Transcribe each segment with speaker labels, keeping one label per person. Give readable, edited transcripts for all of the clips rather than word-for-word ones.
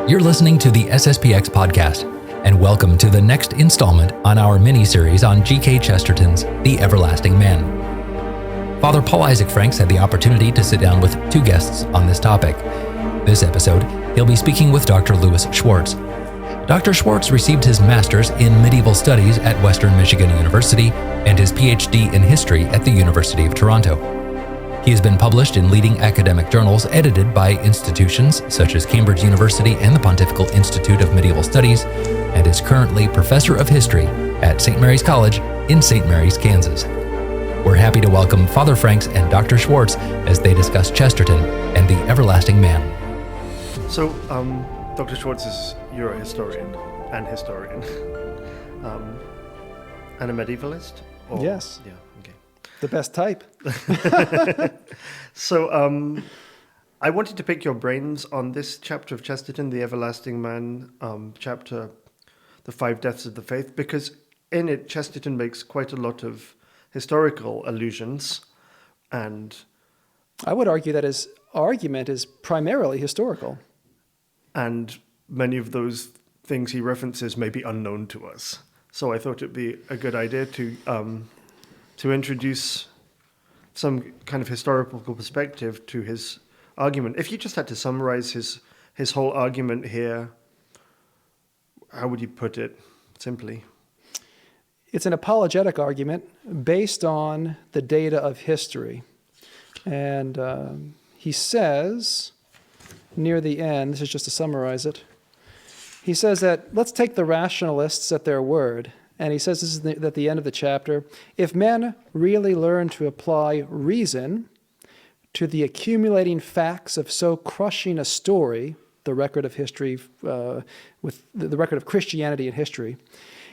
Speaker 1: You're listening to the SSPX podcast, and welcome to the next installment on our mini-series on G.K. Chesterton's The Everlasting Man. Father Paul Isaac Franks had the opportunity to sit down with two guests on this topic. This episode, he'll be speaking with Dr. Louis Schwartz. Dr. Schwartz received his master's in medieval studies at Western Michigan University and his PhD in history at the University of Toronto. He has been published in leading academic journals edited by institutions such as Cambridge University and the Pontifical Institute of Medieval Studies, and is currently Professor of History at St. Mary's College in St. Mary's, Kansas. We're happy to welcome Father Franks and Dr. Schwartz as they discuss Chesterton and the Everlasting Man.
Speaker 2: So, Dr. Schwartz, you're a historian and and a medievalist? Or?
Speaker 3: Yes.
Speaker 2: Yeah, okay.
Speaker 3: The best type.
Speaker 2: So, I wanted to pick your brains on this chapter of Chesterton, The Everlasting Man, chapter, The Five Deaths of the Faith, because in it, Chesterton makes quite a lot of historical allusions, and
Speaker 3: I would argue that his argument is primarily historical.
Speaker 2: And many of those things he references may be unknown to us. So I thought it'd be a good idea to introduce some kind of historical perspective to his argument. If you just had to summarize his whole argument here, how would you put it simply?
Speaker 3: It's an apologetic argument based on the data of history. And he says, near the end, this is just to summarize it, he says that let's take the rationalists at their word. And he says this is at the end of the chapter. If men really learn to apply reason to the accumulating facts of so crushing a story, the record of history, with the record of Christianity in history,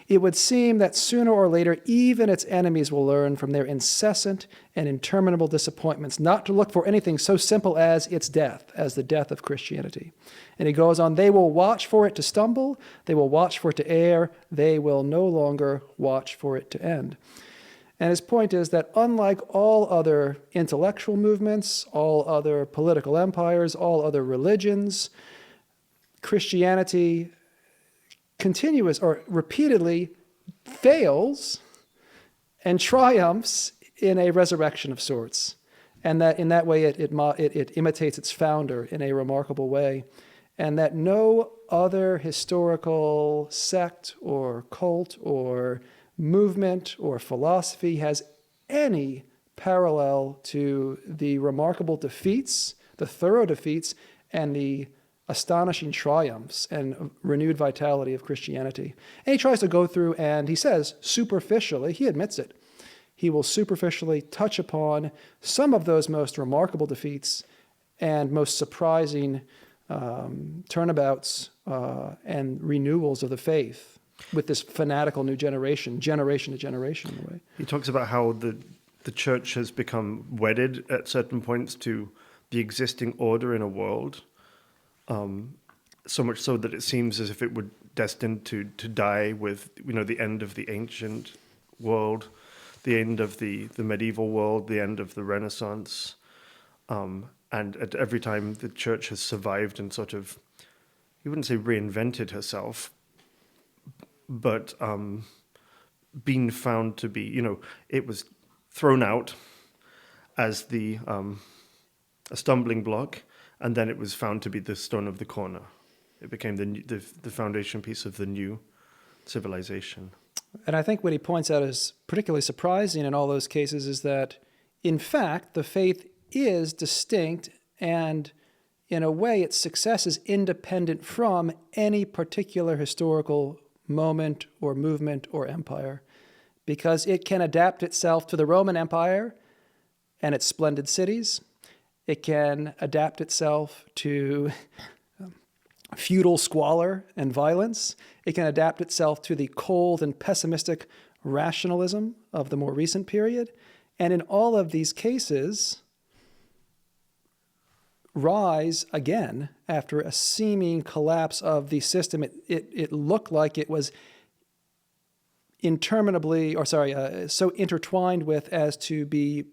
Speaker 3: it would seem that sooner or later even its enemies will learn from their incessant and interminable disappointments not to look for anything so simple as its death, as the death of Christianity. And he goes on, they will watch for it to stumble, they will watch for it to err, they will no longer watch for it to end. And his point is that unlike all other intellectual movements, all other political empires, all other religions, Christianity continuous or repeatedly fails and triumphs in a resurrection of sorts, and that in that way it imitates its founder in a remarkable way, and that no other historical sect or cult or movement or philosophy has any parallel to the remarkable defeats, the thorough defeats, and the astonishing triumphs and renewed vitality of Christianity. And he tries to go through and he says, superficially, he admits it, he will superficially touch upon some of those most remarkable defeats and most surprising turnabouts and renewals of the faith with this fanatical new generation to generation in a way.
Speaker 2: He talks about how the church has become wedded at certain points to the existing order in a world, so much so that it seems as if it were destined to die with, the end of the ancient world, the end of the medieval world, the end of the Renaissance. And at every time the church has survived and sort of, you wouldn't say reinvented herself, but been found to be, it was thrown out as a stumbling block, and then it was found to be the stone of the corner. It became the foundation piece of the new civilization.
Speaker 3: And I think what he points out is particularly surprising in all those cases is that, in fact, the faith is distinct, and in a way its success is independent from any particular historical moment or movement or empire, because it can adapt itself to the Roman Empire and its splendid cities. It can adapt itself to feudal squalor and violence. It can adapt itself to the cold and pessimistic rationalism of the more recent period. And in all of these cases, rise again after a seeming collapse of the system. It looked like it was so intertwined with as to be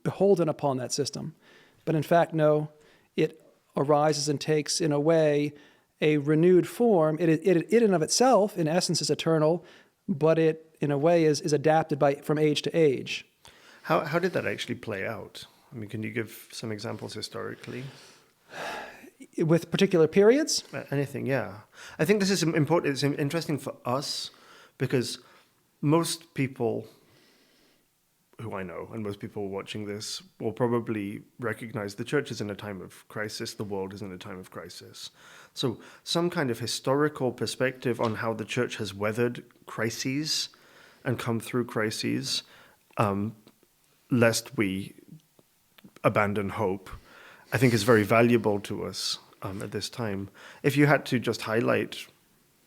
Speaker 3: beholden upon that system. But in fact, no, it arises and takes, in a way, a renewed form. It in and of itself, in essence, is eternal, but it, in a way, is adapted from age to age.
Speaker 2: How did that actually play out? I mean, can you give some examples historically?
Speaker 3: With particular periods?
Speaker 2: Anything, yeah. I think this is important. It's interesting for us because most people who I know and most people watching this will probably recognize the church is in a time of crisis, the world is in a time of crisis. So some kind of historical perspective on how the church has weathered crises and come through crises, lest we abandon hope, I think is very valuable to us at this time. If you had to just highlight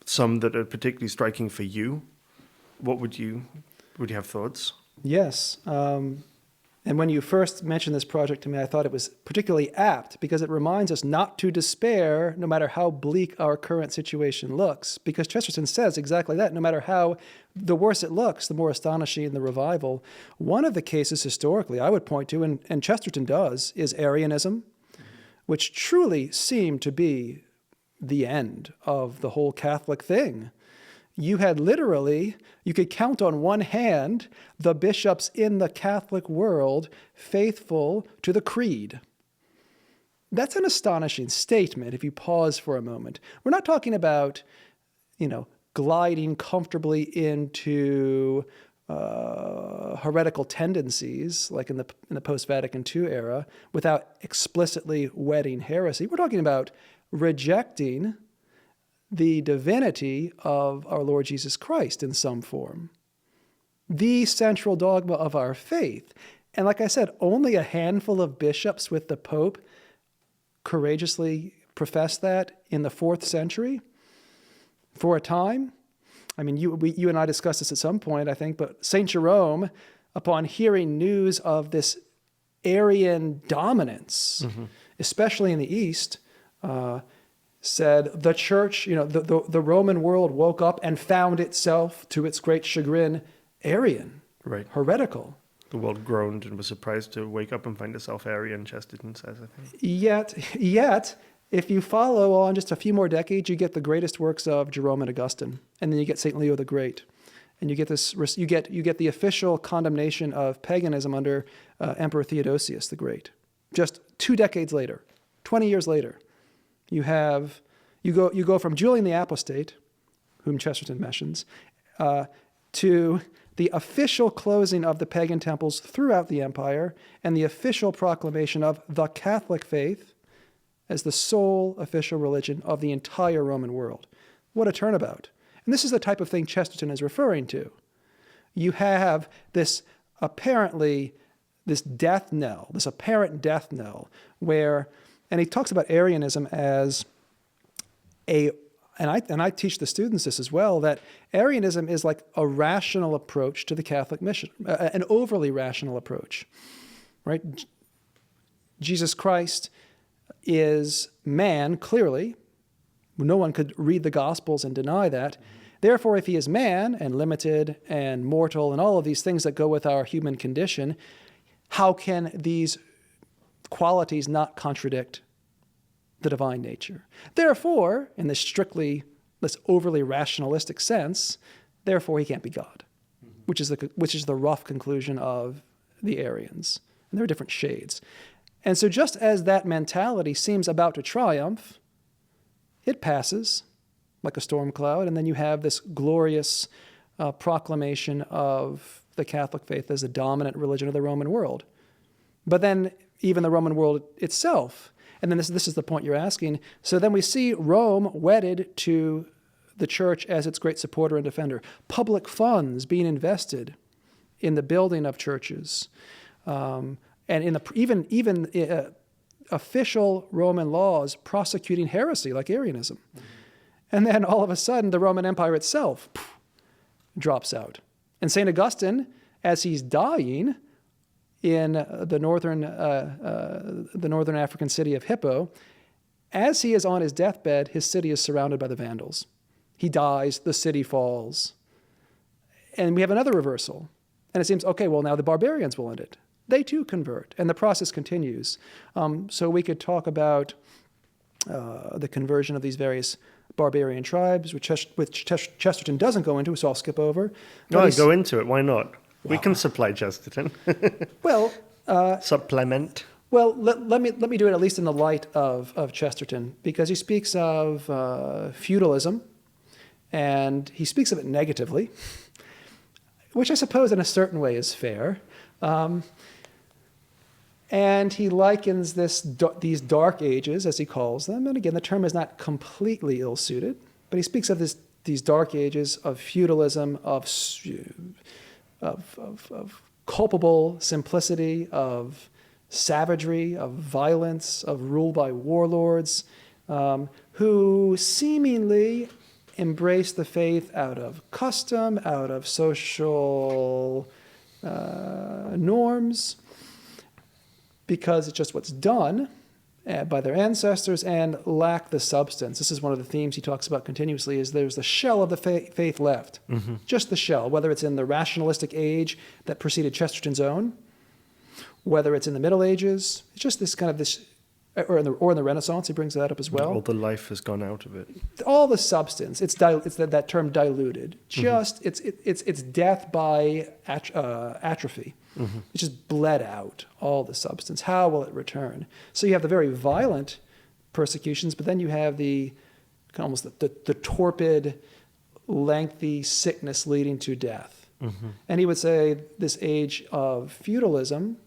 Speaker 2: some that are particularly striking for you, what would you have thoughts?
Speaker 3: Yes. And when you first mentioned this project to me, I thought it was particularly apt because it reminds us not to despair no matter how bleak our current situation looks. Because Chesterton says exactly that. No matter how the worse it looks, the more astonishing the revival. One of the cases historically I would point to, and Chesterton does, is Arianism, which truly seemed to be the end of the whole Catholic thing. You had literally, you could count on one hand the bishops in the Catholic world faithful to the creed. That's an astonishing statement if you pause for a moment. We're not talking about, gliding comfortably into heretical tendencies like in the post-Vatican II era without explicitly wedding heresy. We're talking about rejecting the divinity of our Lord Jesus Christ in some form. The central dogma of our faith. And like I said, only a handful of bishops with the Pope courageously professed that in the 4th century for a time. I mean, you and I discussed this at some point, I think, but St. Jerome, upon hearing news of this Arian dominance, especially in the East, said the church, the Roman world woke up and found itself, to its great chagrin, Arian,
Speaker 2: right,
Speaker 3: heretical.
Speaker 2: The world groaned and was surprised to wake up and find itself Arian, Chesterton says, I think.
Speaker 3: Yet, if you follow on just a few more decades, you get the greatest works of Jerome and Augustine, and then you get St. Leo the Great, and you get the official condemnation of paganism under Emperor Theodosius the Great. Just 2 decades later, 20 years later. You go from Julian the Apostate, whom Chesterton mentions, to the official closing of the pagan temples throughout the empire and the official proclamation of the Catholic faith as the sole official religion of the entire Roman world. What a turnabout. And this is the type of thing Chesterton is referring to. You have this apparent death knell, where, and he talks about Arianism as and I teach the students this as well, that Arianism is like a rational approach to the Catholic mission, an overly rational approach, right? Jesus Christ is man, clearly. No one could read the Gospels and deny that. Therefore, if he is man and limited and mortal and all of these things that go with our human condition, how can these qualities not contradict the divine nature? Therefore, in this overly rationalistic sense, therefore he can't be God, which is the rough conclusion of the Arians. And there are different shades. And so just as that mentality seems about to triumph, it passes like a storm cloud, and then you have this glorious proclamation of the Catholic faith as the dominant religion of the Roman world. But then even the Roman world itself, and then this is the point you're asking, so then we see Rome wedded to the church as its great supporter and defender, public funds being invested in the building of churches, and in even official Roman laws prosecuting heresy like Arianism. And then all of a sudden, the Roman Empire itself drops out. And St. Augustine, as he's dying in the northern African city of Hippo, as he is on his deathbed, his city is surrounded by the Vandals. He dies, the city falls. And we have another reversal. And it seems, okay, well, now the barbarians will end it. They too convert, and the process continues. So we could talk about the conversion of these various barbarian tribes, which Chesterton doesn't go into, so I'll skip over.
Speaker 2: No, go into it. Why not? We can supply Chesterton.
Speaker 3: Well,
Speaker 2: supplement.
Speaker 3: Well, let me do it at least in the light of Chesterton, because he speaks of feudalism, and he speaks of it negatively, which I suppose in a certain way is fair. And he likens these dark ages, as he calls them, and again, the term is not completely ill-suited, but he speaks of these dark ages of feudalism, of culpable simplicity, of savagery, of violence, of rule by warlords, who seemingly embrace the faith out of custom, out of social norms, because it's just what's done by their ancestors, and lack the substance. This is one of the themes he talks about continuously, is there's the shell of the faith left. Mm-hmm. Just the shell, whether it's in the rationalistic age that preceded Chesterton's own, whether it's in the Middle Ages, it's just this kind of this, or in the Renaissance, he brings that up as well.
Speaker 2: All the life has gone out of it.
Speaker 3: All the substance, it's that term diluted. Just, mm-hmm. it's death by atrophy. Mm-hmm. It's just bled out, all the substance. How will it return? So you have the very violent persecutions, but then you have almost the torpid, lengthy sickness leading to death. Mm-hmm. And he would say this age of feudalism,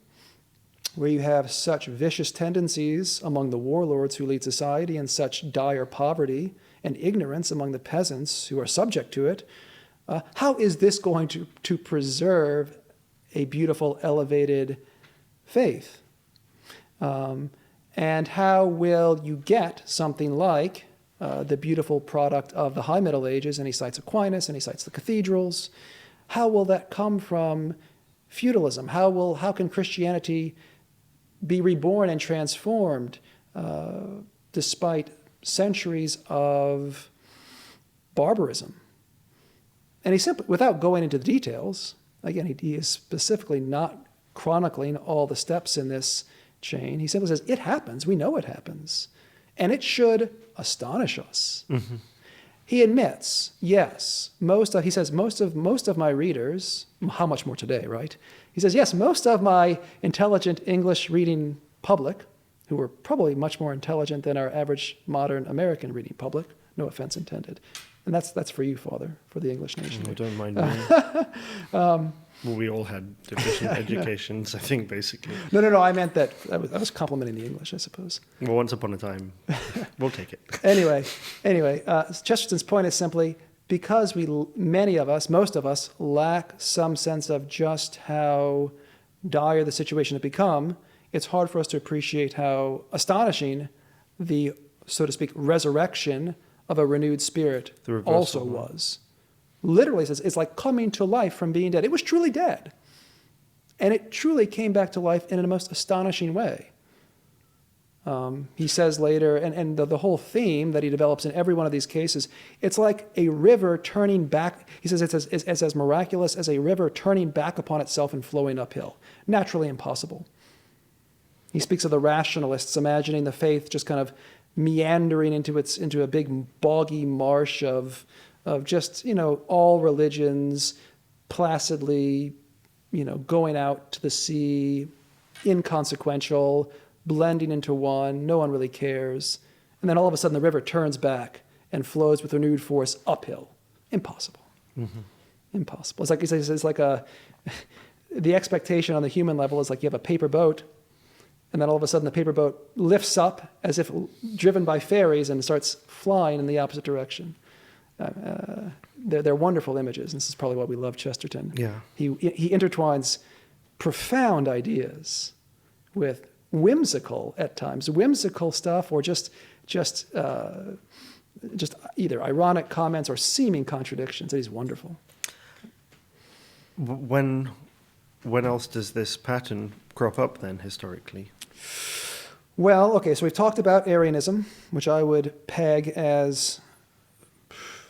Speaker 3: where you have such vicious tendencies among the warlords who lead society, and such dire poverty and ignorance among the peasants who are subject to it, how is this going to preserve a beautiful, elevated faith? And how will you get something like the beautiful product of the High Middle Ages? And he cites Aquinas, and he cites the cathedrals. How will that come from feudalism? How can Christianity be reborn and transformed despite centuries of barbarism? And he simply, without going into the details, again, he is specifically not chronicling all the steps in this chain. He simply says, it happens. We know it happens. And it should astonish us. Mm-hmm. He admits, yes, most of my readers, how much more today, right? He says, yes, most of my intelligent English reading public, who are probably much more intelligent than our average modern American reading public, no offense intended. And that's for you, Father, for the English nation.
Speaker 2: I don't mind me. Well, we all had deficient educations, I think, basically.
Speaker 3: No, I meant that I was complimenting the English, I suppose.
Speaker 2: Well, once upon a time, we'll take it.
Speaker 3: Anyway, Chesterton's point is simply, because most of us, lack some sense of just how dire the situation had become, it's hard for us to appreciate how astonishing the, so to speak, resurrection of a renewed spirit also was. Literally says it's like coming to life from being dead. It was truly dead. And it truly came back to life in a most astonishing way. He says later, and the whole theme that he develops in every one of these cases, it's like a river turning back. He says it's as miraculous as a river turning back upon itself and flowing uphill. Naturally impossible. He speaks of the rationalists imagining the faith just kind of meandering into a big boggy marsh of just, all religions placidly, going out to the sea, inconsequential, blending into one, no one really cares. And then all of a sudden the river turns back and flows with renewed force uphill. Impossible. Mm-hmm. Impossible. It's like he says, the expectation on the human level is like you have a paper boat, and then all of a sudden the paper boat lifts up as if driven by fairies and starts flying in the opposite direction. They're wonderful images. This is probably why we love Chesterton.
Speaker 2: Yeah.
Speaker 3: He intertwines profound ideas with whimsical stuff, or just either ironic comments or seeming contradictions. He's wonderful.
Speaker 2: When else does this pattern crop up then historically?
Speaker 3: Well, okay, so we've talked about Arianism, which I would peg as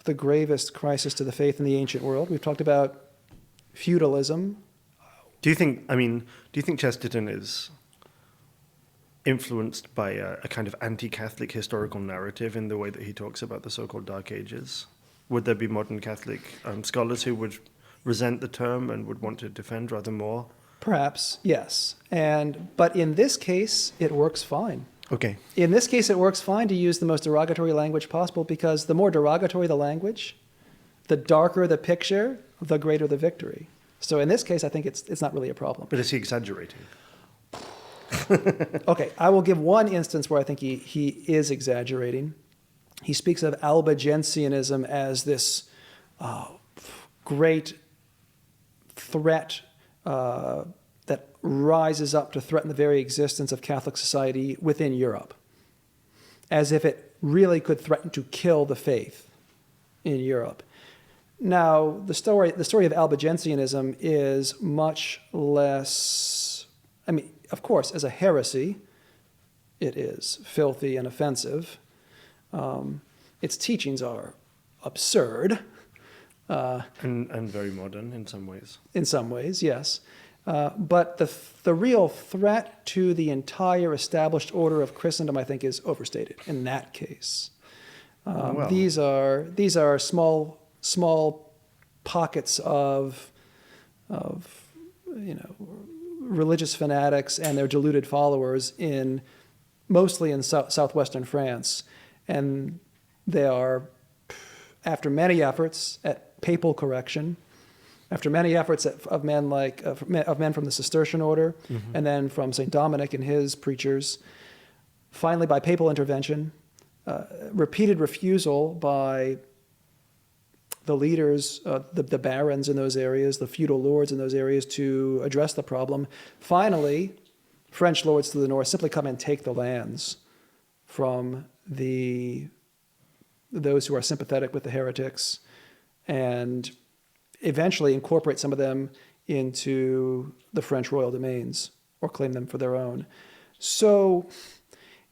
Speaker 3: the gravest crisis to the faith in the ancient world. We've talked about feudalism.
Speaker 2: Do you think Chesterton is influenced by a kind of anti-Catholic historical narrative in the way that he talks about the so-called Dark Ages? Would there be modern Catholic scholars who would resent the term and would want to defend rather more?
Speaker 3: Perhaps, yes. But in this case, it works fine.
Speaker 2: Okay.
Speaker 3: In this case, it works fine to use the most derogatory language possible, because the more derogatory the language, the darker the picture, the greater the victory. So in this case, I think it's not really a problem.
Speaker 2: But is he exaggerating?
Speaker 3: Okay, I will give one instance where I think he is exaggerating. He speaks of Albigensianism as this great threat that rises up to threaten the very existence of Catholic society within Europe, as if it really could threaten to kill the faith in Europe. Now, the story of Albigensianism is much less, I mean, of course, as a heresy, it is filthy and offensive. Its teachings are absurd.
Speaker 2: And very modern in some ways.
Speaker 3: In some ways, yes. But the real threat to the entire established order of Christendom, I think, is overstated in that case.
Speaker 2: Well.
Speaker 3: These are small pockets of religious fanatics and their deluded followers mostly in southwestern France, and they are, after many efforts at papal correction, after many efforts of men from the Cistercian order, mm-hmm. and then from St. Dominic and his preachers, finally by papal intervention, repeated refusal by the leaders, the barons in those areas, the feudal lords in those areas, to address the problem. Finally, French lords to the north simply come and take the lands from those who are sympathetic with the heretics, and eventually incorporate some of them into the French royal domains or claim them for their own. So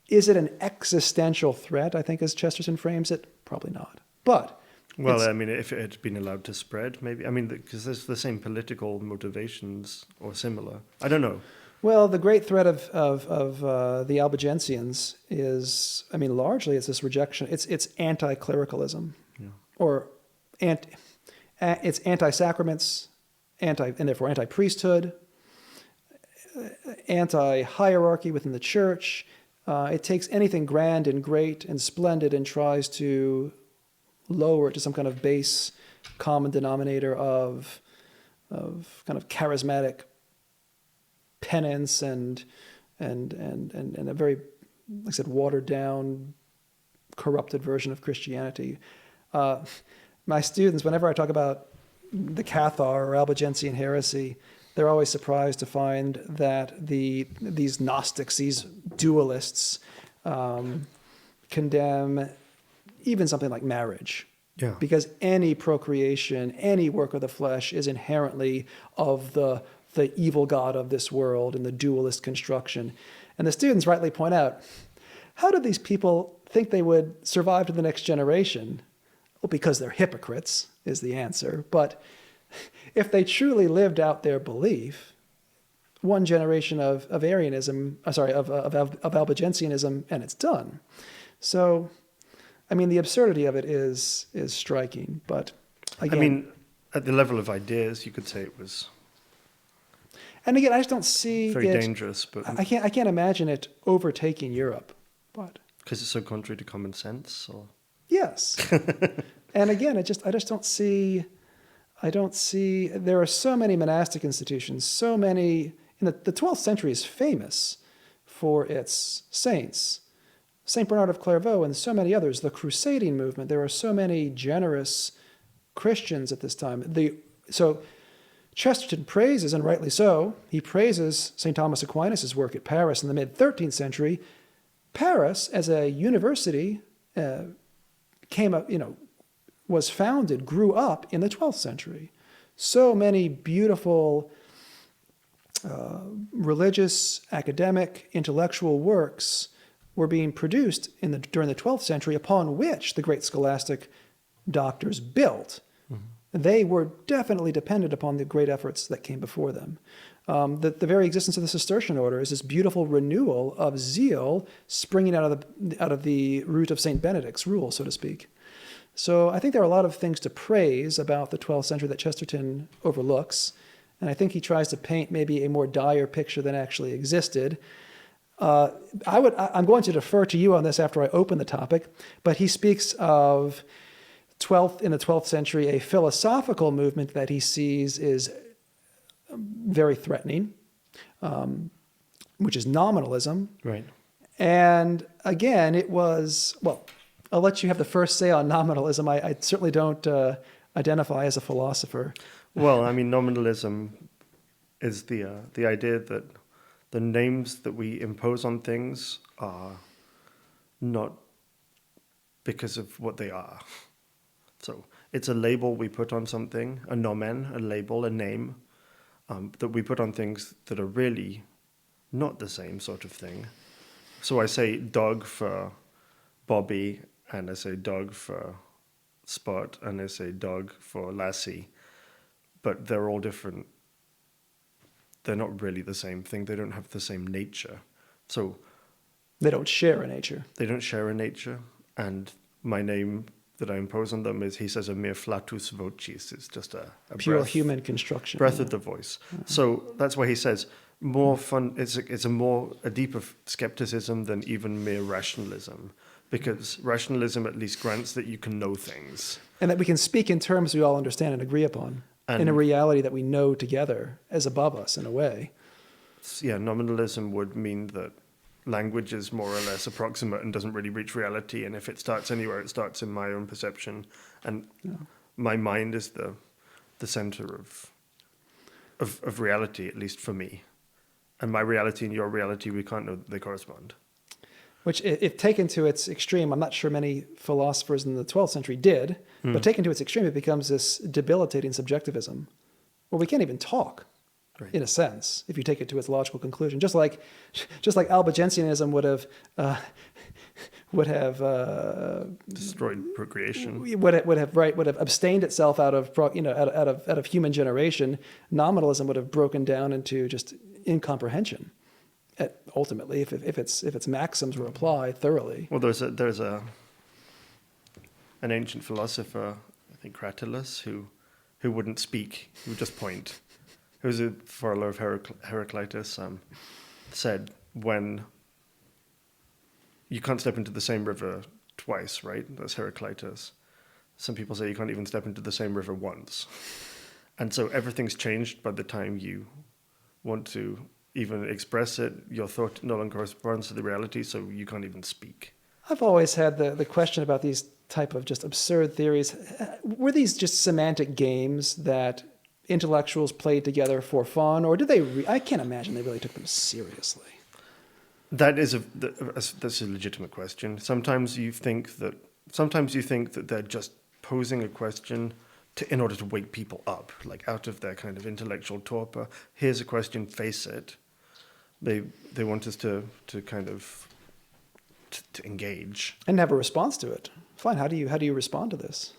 Speaker 3: is it an existential threat, I think, as Chesterton frames it? Probably not. But
Speaker 2: well, I mean, if it had been allowed to spread, maybe. I mean, because there's the same political motivations or similar. I don't know.
Speaker 3: Well, the great threat of the Albigensians is, I mean, largely it's this rejection. It's anti-clericalism, yeah. Or it's anti-sacraments, and therefore anti-priesthood, anti-hierarchy within the church. It takes anything grand and great and splendid and tries to lower it to some kind of base common denominator of kind of charismatic penance and a very, like I said, watered down, corrupted version of Christianity. My students, whenever I talk about the Cathar or Albigensian heresy, they're always surprised to find that these Gnostics, these dualists, condemn even something like marriage. Yeah. Because any procreation, any work of the flesh is inherently of the evil god of this world and the dualist construction. And the students rightly point out, how do these people think they would survive to the next generation? Well, because they're hypocrites is the answer. But if they truly lived out their belief, one generation of Albigensianism, and it's done. So, I mean, the absurdity of it is striking. But again, I mean,
Speaker 2: at the level of ideas, you could say it was.
Speaker 3: And again, I just don't see
Speaker 2: very dangerous. But
Speaker 3: I can't imagine it overtaking Europe. But
Speaker 2: because it's so contrary to common sense, or
Speaker 3: yes. And again, I just don't see. There are so many monastic institutions, so many. The 12th century is famous for its saints, Saint Bernard of Clairvaux, and so many others. The crusading movement. There are so many generous Christians at this time. So Chesterton praises, and rightly so, he praises St. Thomas Aquinas' work at Paris in the mid-13th century. Paris, as a university, was founded, grew up in the 12th century. So many beautiful religious, academic, intellectual works were being produced during the 12th century, upon which the great scholastic doctors built. Mm-hmm. they were definitely dependent upon the great efforts that came before them. The very existence of the Cistercian order is this beautiful renewal of zeal springing out of the root of St. Benedict's rule, so to speak. So I think there are a lot of things to praise about the 12th century that Chesterton overlooks, and I think he tries to paint maybe a more dire picture than actually existed. I'm going to defer to you on this after I open the topic, but he speaks of in the 12th century, a philosophical movement that he sees is very threatening, which is nominalism.
Speaker 2: Right.
Speaker 3: And again, it was, well, I'll let you have the first say on nominalism. I certainly don't identify as a philosopher.
Speaker 2: Well, I mean, nominalism is the idea that the names that we impose on things are not because of what they are. So it's a label we put on something, a nomen, a label, a name, that we put on things that are really not the same sort of thing. So I say dog for Bobby, and I say dog for Spot, and I say dog for Lassie, but they're all different. They're not really the same thing. They don't have the same nature. So
Speaker 3: They don't share a nature.
Speaker 2: they don't share a nature, and my name that I impose on them is, he says, a mere flatus vocis. It's just a
Speaker 3: Pure
Speaker 2: breath,
Speaker 3: human construction.
Speaker 2: breath of the voice. So that's why he says more fun. It's a deeper skepticism than even mere rationalism, because rationalism at least grants that you can know things.
Speaker 3: And that we can speak in terms we all understand and agree upon, in a reality that we know together as above us in a way.
Speaker 2: Yeah, nominalism would mean that language is more or less approximate and doesn't really reach reality, and if it starts anywhere, it starts in my own perception, and my mind is the center of reality, at least for me. And my reality and your reality, we can't know that they correspond.
Speaker 3: Which, if taken to its extreme, I'm not sure many philosophers in the 12th century did, but taken to its extreme, it becomes this debilitating subjectivism, where we can't even talk,
Speaker 2: Right.
Speaker 3: in a sense, if you take it to its logical conclusion. Just like Albigensianism would have
Speaker 2: Destroyed procreation.
Speaker 3: would have abstained itself out of human generation. Nominalism would have broken down into just incomprehension. Ultimately, if its maxims were applied thoroughly.
Speaker 2: Well, there's an ancient philosopher, I think Cratylus, who wouldn't speak; he would just point. Who was a follower of Heraclitus, said, when you can't step into the same river twice, right? That's Heraclitus. Some people say you can't even step into the same river once. And so everything's changed by the time you want to even express it. Your thought no longer corresponds to the reality, so you can't even speak.
Speaker 3: I've always had the question about these type of just absurd theories. Were these just semantic games that intellectuals played together for fun, or did they? I can't imagine they really took them seriously.
Speaker 2: That's a legitimate question. Sometimes you think that they're just posing a question in order to wake people up, like out of their kind of intellectual torpor. Here's a question, face it. They want us to kind of to engage
Speaker 3: And have a response to it. Fine. How do you respond to this?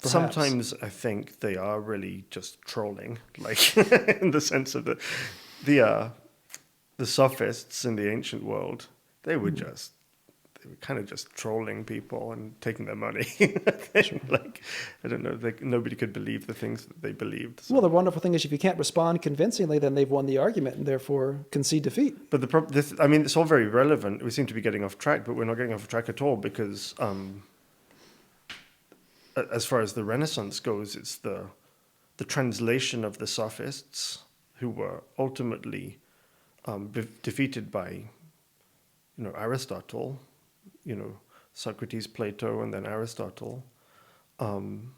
Speaker 3: Perhaps.
Speaker 2: Sometimes I think they are really just trolling, like in the sense of the sophists in the ancient world. They were kind of just trolling people and taking their money. Like, I don't know, nobody could believe the things that they believed. So.
Speaker 3: Well, the wonderful thing is if you can't respond convincingly, then they've won the argument and therefore concede defeat.
Speaker 2: But it's all very relevant. We seem to be getting off track, but we're not getting off track at all, because as far as the Renaissance goes, it's the translation of the sophists, who were ultimately defeated by, Aristotle, Socrates, Plato, and then Aristotle, in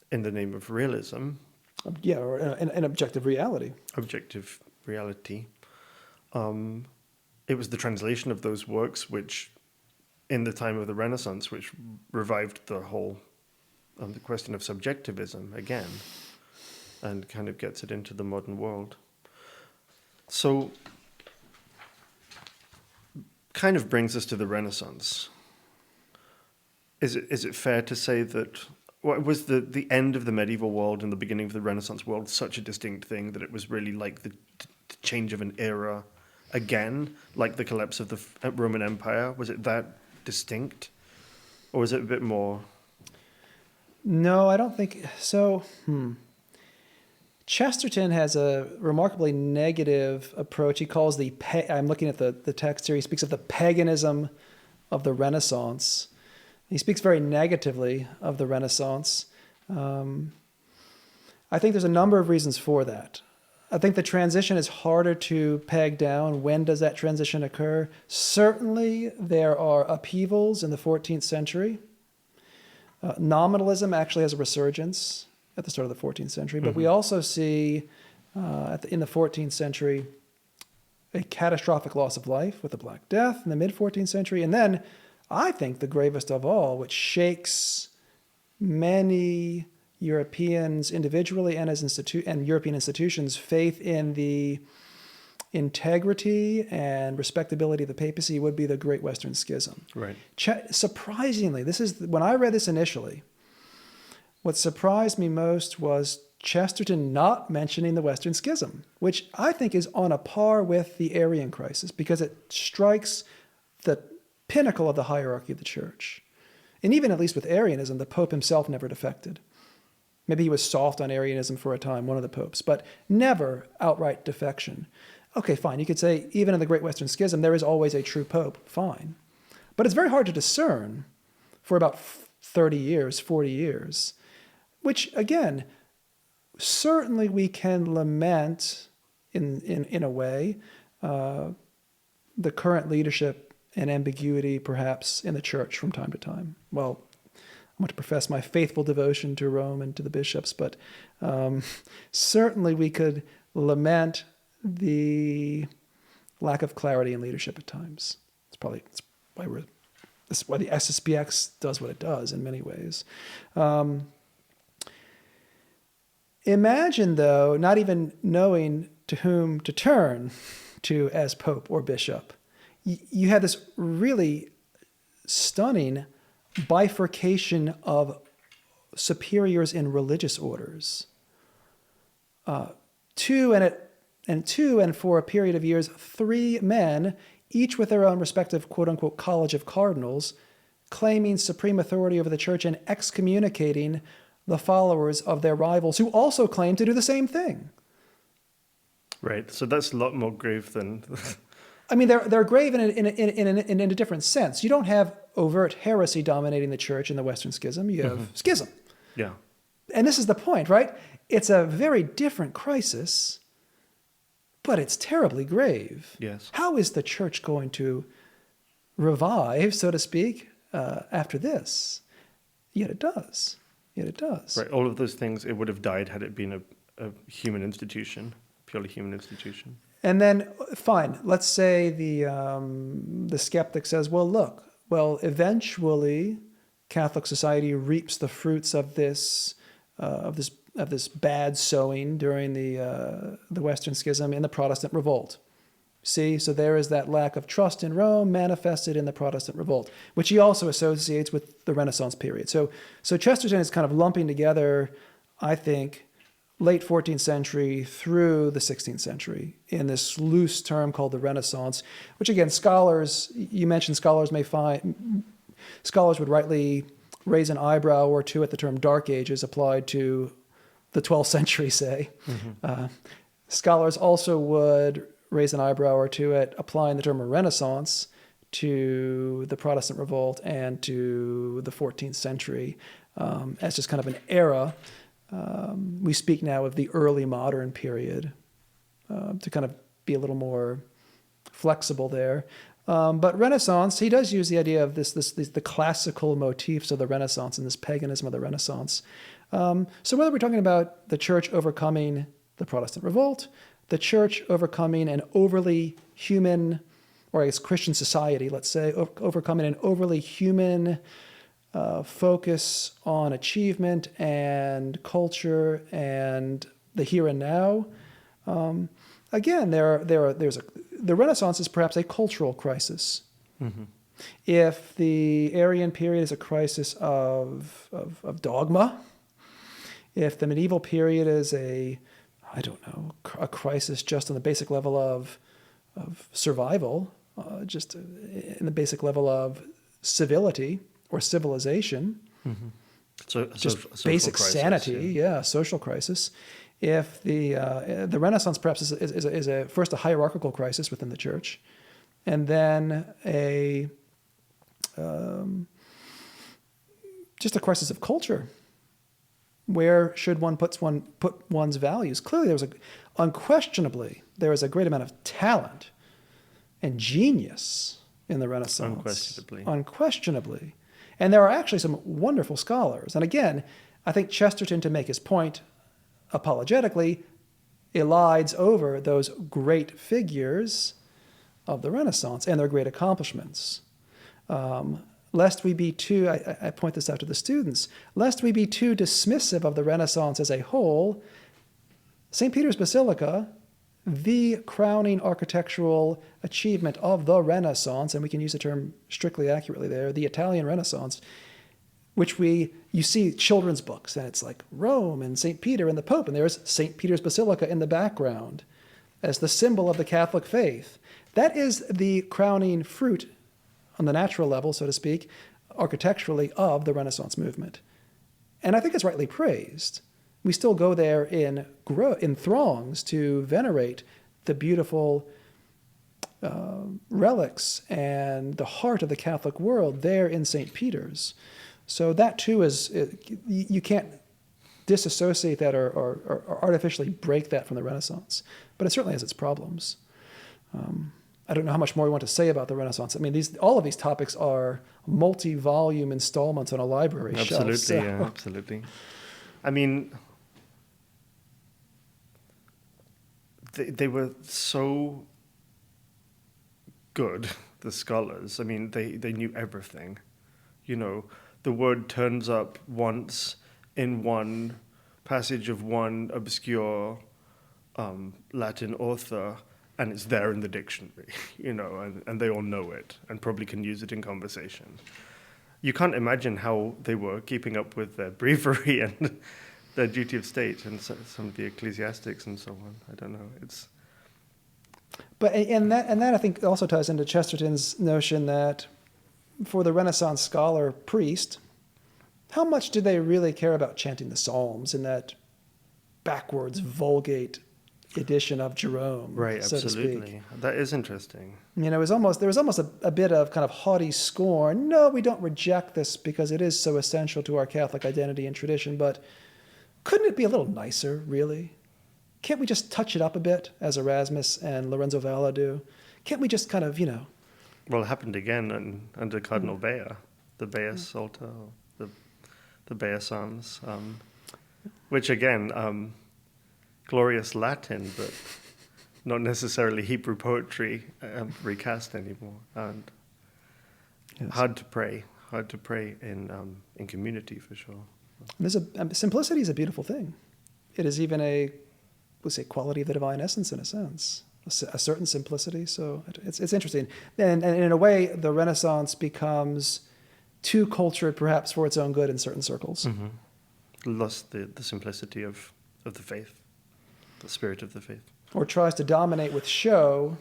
Speaker 2: the name of realism.
Speaker 3: Yeah, or an objective reality.
Speaker 2: Objective reality. It was the translation of those works which, in the time of the Renaissance, which revived the whole the question of subjectivism again, and kind of gets it into the modern world. So, kind of brings us to the Renaissance. Is it fair to say that was the end of the medieval world and the beginning of the Renaissance world such a distinct thing that it was really like the change of an era again, like the collapse of the Roman Empire? Was it that distinct, or was it a bit more?
Speaker 3: No, I don't think so. Chesterton has a remarkably negative approach. He calls I'm looking at the text here. He speaks of the paganism of the Renaissance. He speaks very negatively of the Renaissance. I think there's a number of reasons for that. I think the transition is harder to peg down. When does that transition occur? Certainly, there are upheavals in the 14th century. Nominalism actually has a resurgence at the start of the 14th century, but we also see in the 14th century a catastrophic loss of life with the Black Death in the mid-14th century. And then I think the gravest of all, which shakes many Europeans individually and and European institutions' faith in the integrity and respectability of the papacy, would be the Great Western Schism.
Speaker 2: Right.
Speaker 3: Surprisingly, when I read this initially, what surprised me most was Chesterton not mentioning the Western Schism, which I think is on a par with the Arian crisis because it strikes the pinnacle of the hierarchy of the church. And even at least with Arianism, the Pope himself never defected. Maybe he was soft on Arianism for a time, one of the popes, but never outright defection. Okay, fine. You could say even in the Great Western Schism, there is always a true pope. Fine. But it's very hard to discern for about 30 years, 40 years, which, again, certainly we can lament in a way the current leadership and ambiguity, perhaps, in the church from time to time. Well, I want to profess my faithful devotion to Rome and to the bishops, but certainly we could lament the lack of clarity in leadership at times. That's why the SSPX does what it does in many ways. Imagine, though, not even knowing to whom to turn to as pope or bishop. You had this really stunning bifurcation of superiors in religious orders. Two, and for a period of years, 3 men, each with their own respective quote-unquote college of cardinals, claiming supreme authority over the church and excommunicating the followers of their rivals who also claim to do the same thing.
Speaker 2: Right. So that's a lot more grave than...
Speaker 3: I mean, they're grave in a different sense. You don't have overt heresy dominating the church in the Western Schism. You have schism.
Speaker 2: Yeah.
Speaker 3: And this is the point, right? It's a very different crisis, but it's terribly grave.
Speaker 2: Yes.
Speaker 3: How is the church going to revive, so to speak, after this? Yet it does.
Speaker 2: Right. All of those things, it would have died had it been a human institution, purely human institution.
Speaker 3: And then, fine, let's say the skeptic says, well, eventually Catholic society reaps the fruits of this bad sowing during the Western Schism in the Protestant Revolt. See, so there is that lack of trust in Rome manifested in the Protestant Revolt, which he also associates with the Renaissance period. So Chesterton is kind of lumping together, I think, late 14th century through the 16th century in this loose term called the Renaissance, which again, you mentioned scholars would rightly raise an eyebrow or two at the term Dark Ages applied to the 12th century, say. Scholars also would raise an eyebrow or two at applying the term Renaissance to the Protestant Revolt and to the 14th century as just kind of an era. We speak now of the early modern period to kind of be a little more flexible there. But Renaissance, he does use the idea of the classical motifs of the Renaissance and this paganism of the Renaissance. So whether we're talking about the church overcoming the Protestant Revolt, the church overcoming an overly human, or I guess Christian society, let's say, overcoming an overly human focus on achievement and culture and the here and now. Again, the Renaissance is perhaps a cultural crisis. If the Arian period is a crisis of dogma, if the medieval period is a crisis just on the basic level of survival, just in the basic level of civility or civilization,
Speaker 2: So
Speaker 3: just
Speaker 2: social
Speaker 3: basic
Speaker 2: crisis,
Speaker 3: sanity, social crisis. If the Renaissance perhaps is first a hierarchical crisis within the church, and then just a crisis of culture. Where should one put one's values? Clearly, unquestionably there was a great amount of talent and genius in the Renaissance. Unquestionably. And there are actually some wonderful scholars. And again, I think Chesterton, to make his point apologetically, elides over those great figures of the Renaissance and their great accomplishments. Lest we be too, I point this out to the students, lest we be too dismissive of the Renaissance as a whole, St. Peter's Basilica, the crowning architectural achievement of the Renaissance, and we can use the term strictly accurately there, the Italian Renaissance, which you see children's books, and it's like Rome and St. Peter and the Pope, and there's St. Peter's Basilica in the background as the symbol of the Catholic faith. That is the crowning fruit on the natural level, so to speak, architecturally, of the Renaissance movement. And I think it's rightly praised. We still go there in throngs to venerate the beautiful relics and the heart of the Catholic world there in St. Peter's. So that too you can't disassociate that or artificially break that from the Renaissance. But it certainly has its problems. I don't know how much more we want to say about the Renaissance. I mean, all of these topics are multi-volume installments on a library shelf.
Speaker 2: Absolutely, yeah, absolutely. I mean, they were so good, the scholars. I mean, they knew everything. You know, the word turns up once in one passage of one obscure Latin author, and it's there in the dictionary, you know, and they all know it and probably can use it in conversation. You can't imagine how they were keeping up with their breviary and their duty of state and some of the ecclesiastics and so on. I don't know.
Speaker 3: And that I think also ties into Chesterton's notion that for the Renaissance scholar priest, how much do they really care about chanting the Psalms in that backwards Vulgate edition of Jerome,
Speaker 2: right,
Speaker 3: so
Speaker 2: absolutely.
Speaker 3: to speak?
Speaker 2: That is interesting.
Speaker 3: You know, there was almost a bit of kind of haughty scorn. No, we don't reject this because it is so essential to our Catholic identity and tradition, but couldn't it be a little nicer, really? Can't we just touch it up a bit, as Erasmus and Lorenzo Valla do? Can't we just kind of, you know...
Speaker 2: Well, it happened again under Cardinal Bea, the Bea Psalter, the Bea Psalms, which again... glorious Latin, but not necessarily Hebrew poetry recast anymore, and hard to pray in community for sure.
Speaker 3: Simplicity is a beautiful thing. It is even let's say, quality of the divine essence in a sense, a certain simplicity. So it's interesting, and in a way, the Renaissance becomes too cultured, perhaps for its own good in certain circles.
Speaker 2: Mm-hmm. Lost the simplicity of the faith. The spirit of the faith,
Speaker 3: or tries to dominate with show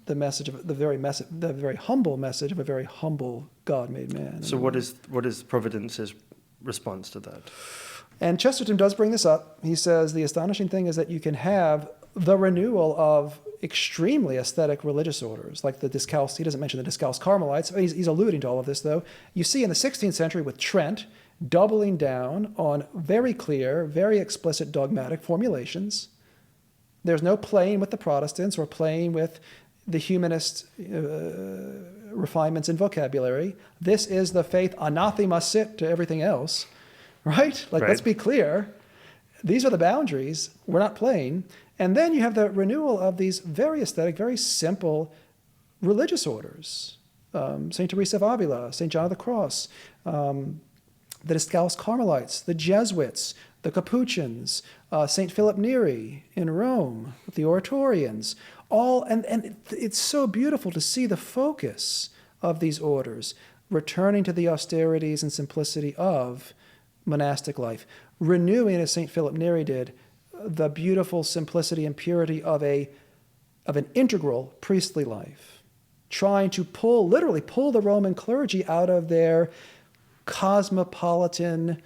Speaker 3: the message of the very humble message of a very humble God-made man.
Speaker 2: So what is Providence's response to that?
Speaker 3: And Chesterton does bring this up. He says the astonishing thing is that you can have the renewal of extremely aesthetic religious orders, like the Discalced. He doesn't mention the Discalced Carmelites. He's alluding to all of this, though. You see in the 16th century with Trent doubling down on very clear, very explicit dogmatic formulations. There's no playing with the Protestants or playing with the humanist refinements in vocabulary. This is the faith, anathema sit to everything else, right? Let's be clear. These are the boundaries. We're not playing. And then you have the renewal of these very aesthetic, very simple religious orders. St. Teresa of Avila, St. John of the Cross, the Discalced Carmelites, the Jesuits, the Capuchins, St. Philip Neri in Rome, the Oratorians, all, and it's so beautiful to see the focus of these orders, returning to the austerities and simplicity of monastic life, renewing, as St. Philip Neri did, the beautiful simplicity and purity of an integral priestly life, trying to literally pull the Roman clergy out of their cosmopolitan,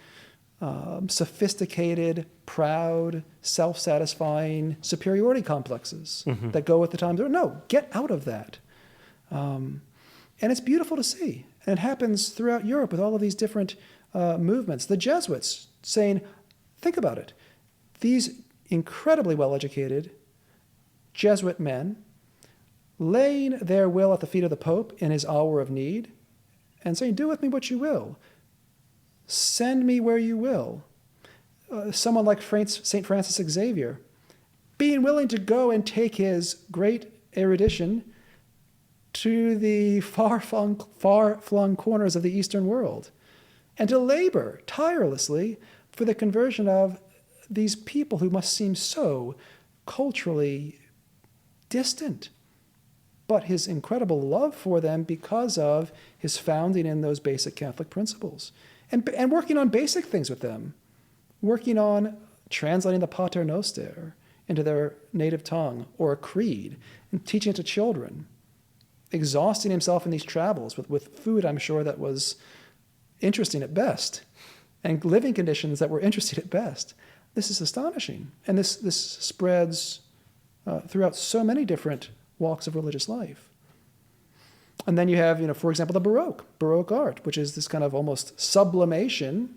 Speaker 3: sophisticated, proud, self-satisfying superiority complexes that go with the times. No, get out of that. And it's beautiful to see. And it happens throughout Europe with all of these different movements. The Jesuits saying, think about it, these incredibly well-educated Jesuit men laying their will at the feet of the Pope in his hour of need and saying, do with me what you will. Send me where you will. Someone like St. Francis Xavier, being willing to go and take his great erudition to the far-flung corners of the Eastern world and to labor tirelessly for the conversion of these people who must seem so culturally distant. But his incredible love for them because of his founding in those basic Catholic principles. And working on basic things with them. Working on translating the Pater Noster into their native tongue or a creed and teaching it to children. Exhausting himself in these travels with food, I'm sure, that was interesting at best and living conditions that were interesting at best. This is astonishing. And this spreads throughout so many different walks of religious life. And then you have, for example, the Baroque art, which is this kind of almost sublimation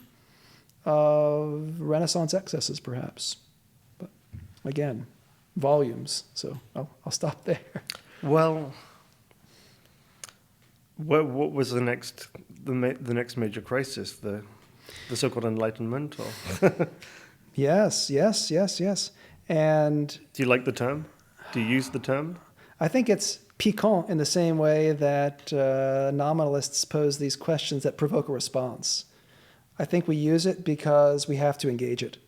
Speaker 3: of Renaissance excesses, perhaps. But again, volumes. So I'll stop there.
Speaker 2: Well, what was the next major crisis? The so-called Enlightenment? Or
Speaker 3: Yes. And
Speaker 2: do you like the term? Do you use the term?
Speaker 3: I think it's piquant in the same way that nominalists pose these questions that provoke a response. I think we use it because we have to engage it.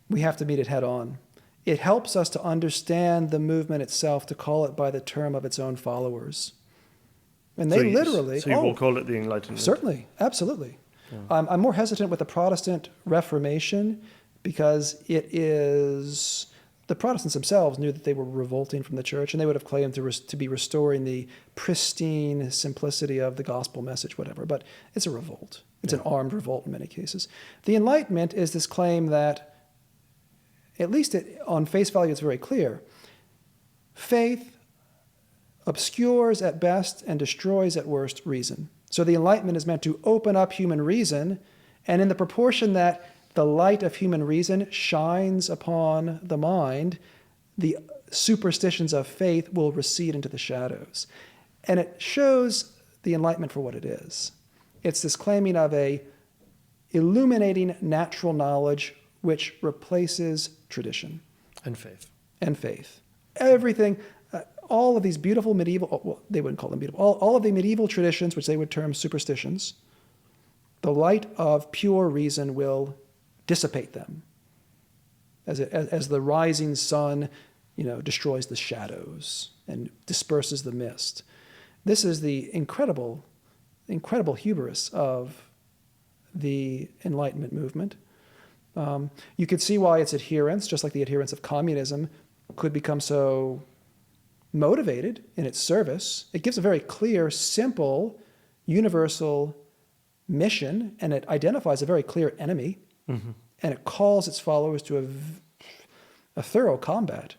Speaker 3: We have to meet it head on. It helps us to understand the movement itself, to call it by the term of its own followers. And they literally...
Speaker 2: So you will call it the Enlightenment?
Speaker 3: Certainly, absolutely.
Speaker 2: Yeah.
Speaker 3: I'm more hesitant with the Protestant Reformation because it is... The Protestants themselves knew that they were revolting from the church, and they would have claimed to be restoring the pristine simplicity of the gospel message, whatever. But it's a revolt. It's an armed revolt in many cases. The Enlightenment is this claim that, at least on face value, it's very clear. Faith obscures at best and destroys at worst reason. So the Enlightenment is meant to open up human reason, and in the proportion that the light of human reason shines upon the mind, the superstitions of faith will recede into the shadows. And it shows the Enlightenment for what it is. It's this claiming of a illuminating natural knowledge which replaces tradition.
Speaker 2: And faith.
Speaker 3: Everything, all of these beautiful medieval, well, they wouldn't call them beautiful, all of the medieval traditions, which they would term superstitions, the light of pure reason will dissipate them as the rising sun, destroys the shadows and disperses the mist. This is the incredible hubris of the Enlightenment movement. You could see why its adherents, just like the adherents of communism, could become so motivated in its service. It gives a very clear, simple, universal mission, and it identifies a very clear enemy. Mm-hmm. And it calls its followers to a thorough combat.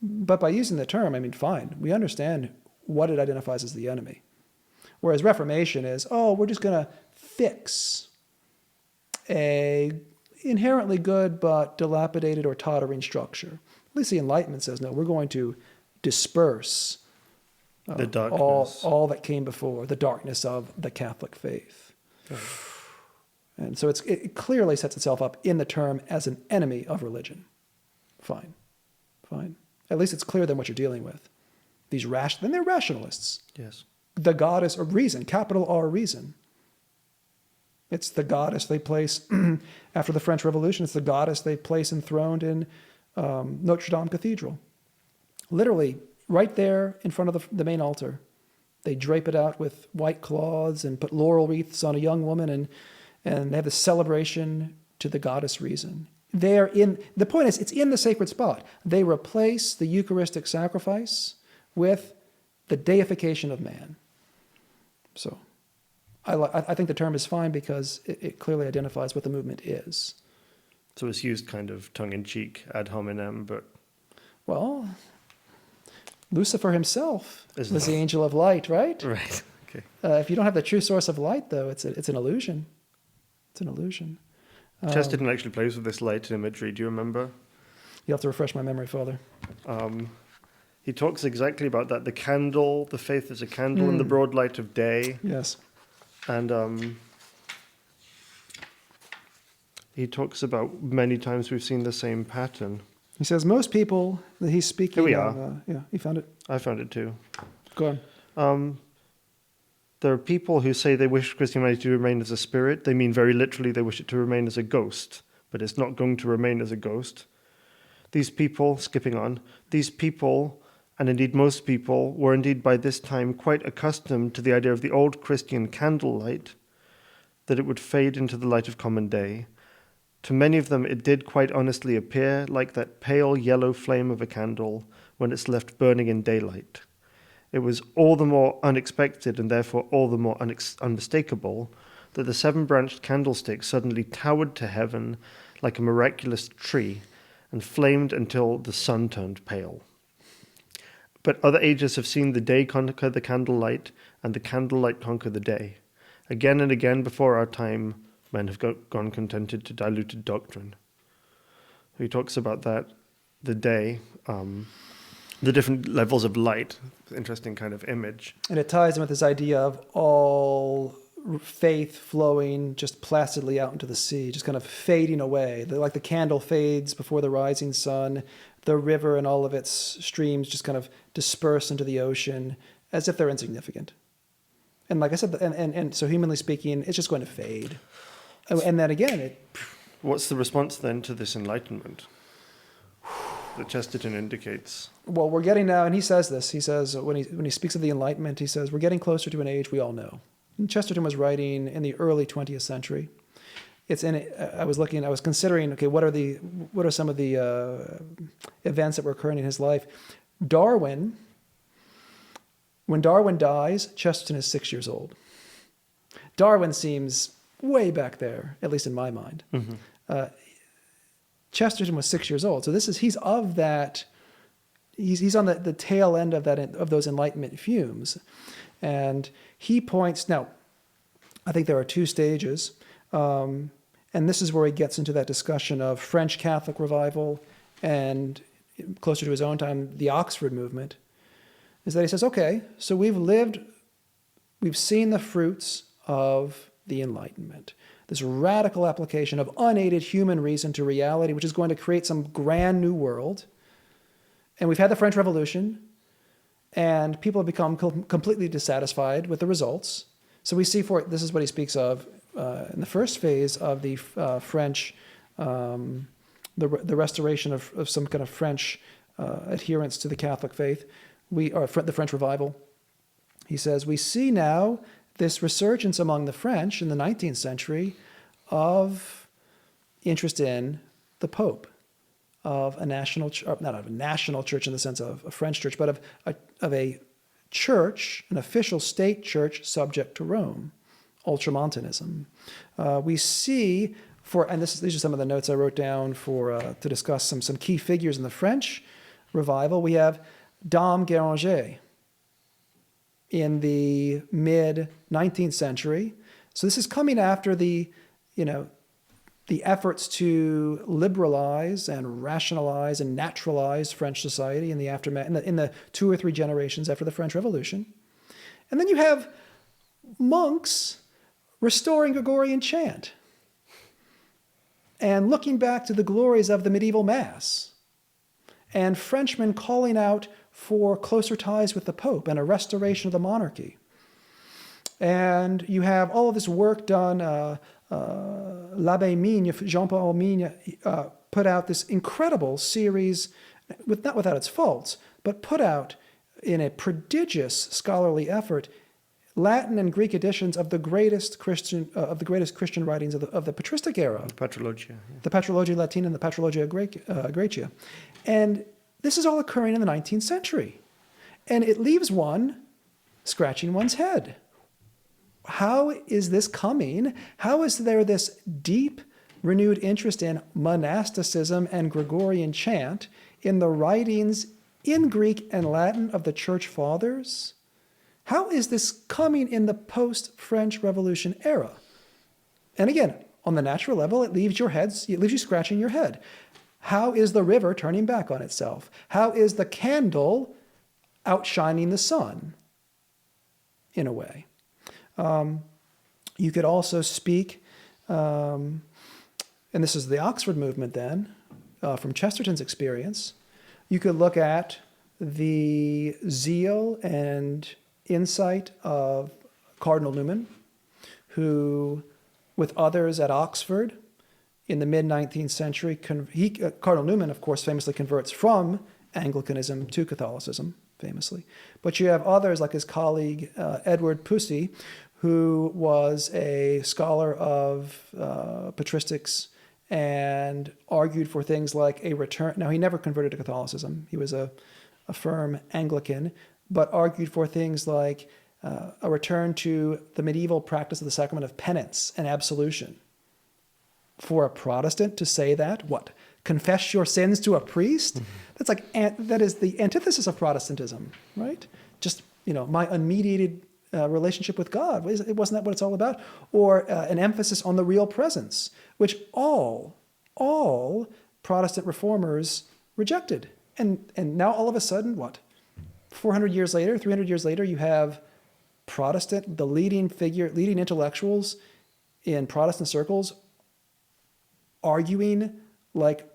Speaker 3: But by using the term, fine, we understand what it identifies as the enemy. Whereas Reformation is, we're just going to fix a inherently good but dilapidated or tottering structure. At least the Enlightenment says, no, we're going to disperse
Speaker 2: the darkness.
Speaker 3: All that came before, the darkness of the Catholic faith. Right. And so it clearly sets itself up in the term as an enemy of religion. Fine. At least it's clear then what you're dealing with. Then they're rationalists.
Speaker 2: Yes.
Speaker 3: The goddess of reason, capital R reason. It's the goddess they place, after the French Revolution, it's the goddess they place enthroned in Notre Dame Cathedral. Literally, right there in front of the main altar, They drape it out with white cloths and put laurel wreaths on a young woman, and they have this celebration to the goddess reason. The point is, it's in the sacred spot. They replace the Eucharistic sacrifice with the deification of man. So I think the term is fine because it clearly identifies what the movement is.
Speaker 2: So it's used kind of tongue-in-cheek, ad hominem, but...
Speaker 3: Well, Lucifer himself
Speaker 2: Isn't
Speaker 3: was
Speaker 2: it?
Speaker 3: the angel of light, right?
Speaker 2: Right, okay.
Speaker 3: If you don't have the true source of light, though, it's an illusion. It's an illusion.
Speaker 2: Chesterton actually plays with this light imagery. Do you remember?
Speaker 3: You'll have to refresh my memory, Father.
Speaker 2: He talks exactly about that. The candle, the faith is a candle in the broad light of day.
Speaker 3: Yes.
Speaker 2: And he talks about many times we've seen the same pattern.
Speaker 3: He says most people that he's speaking
Speaker 2: Here we
Speaker 3: of...
Speaker 2: are.
Speaker 3: Yeah, you found it?
Speaker 2: I found it too.
Speaker 3: Go on.
Speaker 2: There are people who say they wish Christianity to remain as a spirit. They mean very literally they wish it to remain as a ghost, but it's not going to remain as a ghost. These people, skipping on, these people, and indeed most people, were indeed by this time quite accustomed to the idea of the old Christian candlelight, that it would fade into the light of common day. To many of them it did quite honestly appear like that pale yellow flame of a candle when it's left burning in daylight. It was all the more unexpected and therefore all the more unmistakable that the seven-branched candlestick suddenly towered to heaven like a miraculous tree and flamed until the sun turned pale. But other ages have seen the day conquer the candlelight and the candlelight conquer the day. Again and again before our time, men have gone contented to diluted doctrine. He talks about that, the day, the different levels of light. Interesting kind of image.
Speaker 3: And it ties in with this idea of all faith flowing just placidly out into the sea, just kind of fading away. Like the candle fades before the rising sun, the river and all of its streams just kind of disperse into the ocean as if they're insignificant. And like I said, and so humanly speaking, it's just going to fade. And then again,
Speaker 2: What's the response then to this enlightenment that Chesterton indicates?
Speaker 3: Well, we're getting now, and he says this. He says when he speaks of the Enlightenment, he says we're getting closer to an age we all know. And Chesterton was writing in the early 20th century. I was considering, okay, what are some of the events that were occurring in his life? When Darwin dies, Chesterton is 6 years old. Darwin seems way back there, at least in my mind. Mm-hmm. Chesterton was 6 years old, so he's of that. He's on the tail end of those Enlightenment fumes, and he points. Now, I think there are two stages, and this is where he gets into that discussion of French Catholic revival and, closer to his own time, the Oxford movement. Is that he says, okay, so we've seen the fruits of the Enlightenment. This radical application of unaided human reason to reality, which is going to create some grand new world. And we've had the French Revolution, and people have become completely dissatisfied with the results. So we see this is what he speaks of in the first phase of the French, the restoration of some kind of French adherence to the Catholic faith, the French revival. He says, we see now this resurgence among the French in the 19th century of interest in the Pope, of a national, not of a national church in the sense of a French church, but of a church, an official state church subject to Rome, Ultramontanism. We see, these are some of the notes I wrote down to discuss some key figures in the French revival. We have Dom Guéranger in the mid-19th century. So this is coming after the efforts to liberalize and rationalize and naturalize French society in the aftermath, in the 2 or 3 generations after the French Revolution. And then you have monks restoring Gregorian chant and looking back to the glories of the medieval Mass, and Frenchmen calling out for closer ties with the Pope and a restoration of the monarchy. And you have all of this work done. L'Abbé Migne, Jean-Paul Migne, put out this incredible series, not without its faults, but put out in a prodigious scholarly effort, Latin and Greek editions of the greatest Christian writings of the patristic era.
Speaker 2: Patrologia. Yeah.
Speaker 3: The Patrologia Latina and the Patrologia Graecia. And this is all occurring in the 19th century. And it leaves one scratching one's head. How is this coming? How is there this deep, renewed interest in monasticism and Gregorian chant in the writings in Greek and Latin of the Church Fathers? How is this coming in the post-French Revolution era? And again, on the natural level, it leaves you scratching your head. How is the river turning back on itself? How is the candle outshining the sun, in a way? You could also speak, and this is the Oxford movement then, from Chesterton's experience. You could look at the zeal and insight of Cardinal Newman, who, with others at Oxford in the mid-19th century, Cardinal Newman, of course, famously converts from Anglicanism to Catholicism, famously. But you have others like his colleague Edward Pusey, who was a scholar of patristics and argued for things like a return. Now, he never converted to Catholicism. He was a firm Anglican, but argued for things like a return to the medieval practice of the sacrament of penance and absolution. For a Protestant to say that, what? Confess your sins to a priest? Mm-hmm. That is the antithesis of Protestantism, right? Just, my unmediated relationship with God. Wasn't that what it's all about? Or an emphasis on the real presence, which all Protestant reformers rejected. And now all of a sudden, what? 400 years later, 300 years later, you have the leading intellectuals in Protestant circles arguing like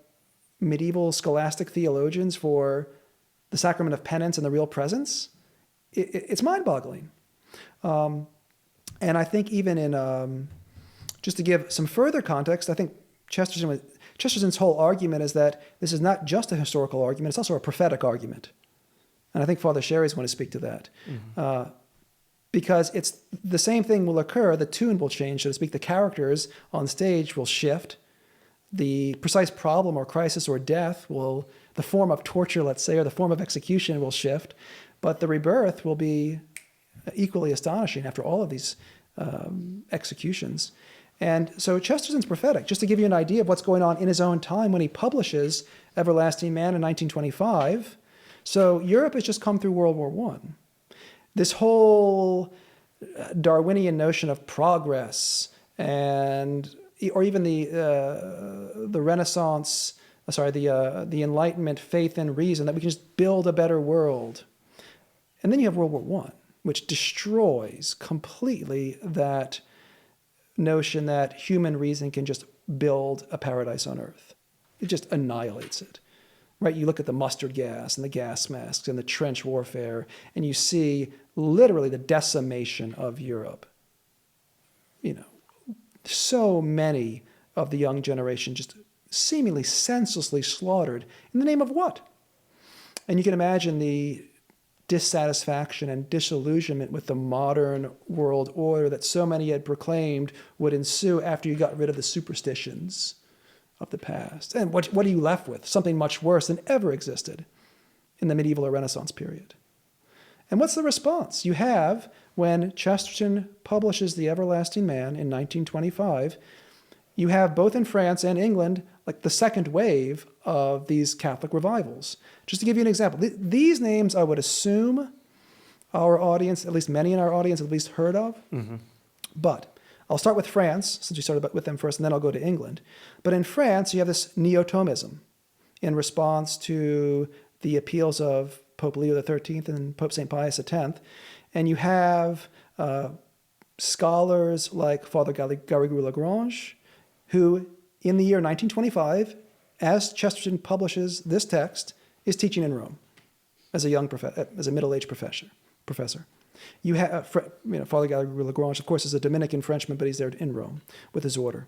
Speaker 3: medieval scholastic theologians for the sacrament of penance and the real presence. It's mind-boggling. And I think even in, just to give some further context, I think Chesterton's whole argument is that this is not just a historical argument, it's also a prophetic argument. And I think Father Sherry's going to speak to that. Mm-hmm. Because it's the same thing will occur, the tune will change, so to speak, the characters on stage will shift, the precise problem or crisis or death the form of torture, let's say, or the form of execution will shift, but the rebirth will be equally astonishing after all of these executions. And so Chesterton's prophetic, just to give you an idea of what's going on in his own time when he publishes Everlasting Man in 1925. So Europe has just come through World War I. This whole Darwinian notion of progress or even the Renaissance, the Enlightenment, faith and reason, that we can just build a better world. And then you have World War I, which destroys completely that notion that human reason can just build a paradise on earth. It just annihilates it. Right? You look at the mustard gas and the gas masks and the trench warfare, and you see literally the decimation of Europe. So many of the young generation just seemingly senselessly slaughtered in the name of what? And you can imagine the dissatisfaction and disillusionment with the modern world order that so many had proclaimed would ensue after you got rid of the superstitions of the past. And what are you left with? Something much worse than ever existed in the medieval or Renaissance period. And what's the response? You have, when Chesterton publishes The Everlasting Man in 1925, you have both in France and England, like the second wave of these Catholic revivals. Just to give you an example, these names I would assume our audience, at least many in our audience, at least heard of. Mm-hmm. But I'll start with France, since we started with them first, and then I'll go to England. But in France, you have this neo-Thomism in response to the appeals of Pope Leo XIII and Pope St. Pius X. And you have scholars like Father Garrigou-Lagrange, who in the year 1925, as Chesterton publishes this text, is teaching in Rome as a middle-aged professor. You have Father Garrigou-Lagrange, of course, is a Dominican Frenchman, but he's there in Rome with his order.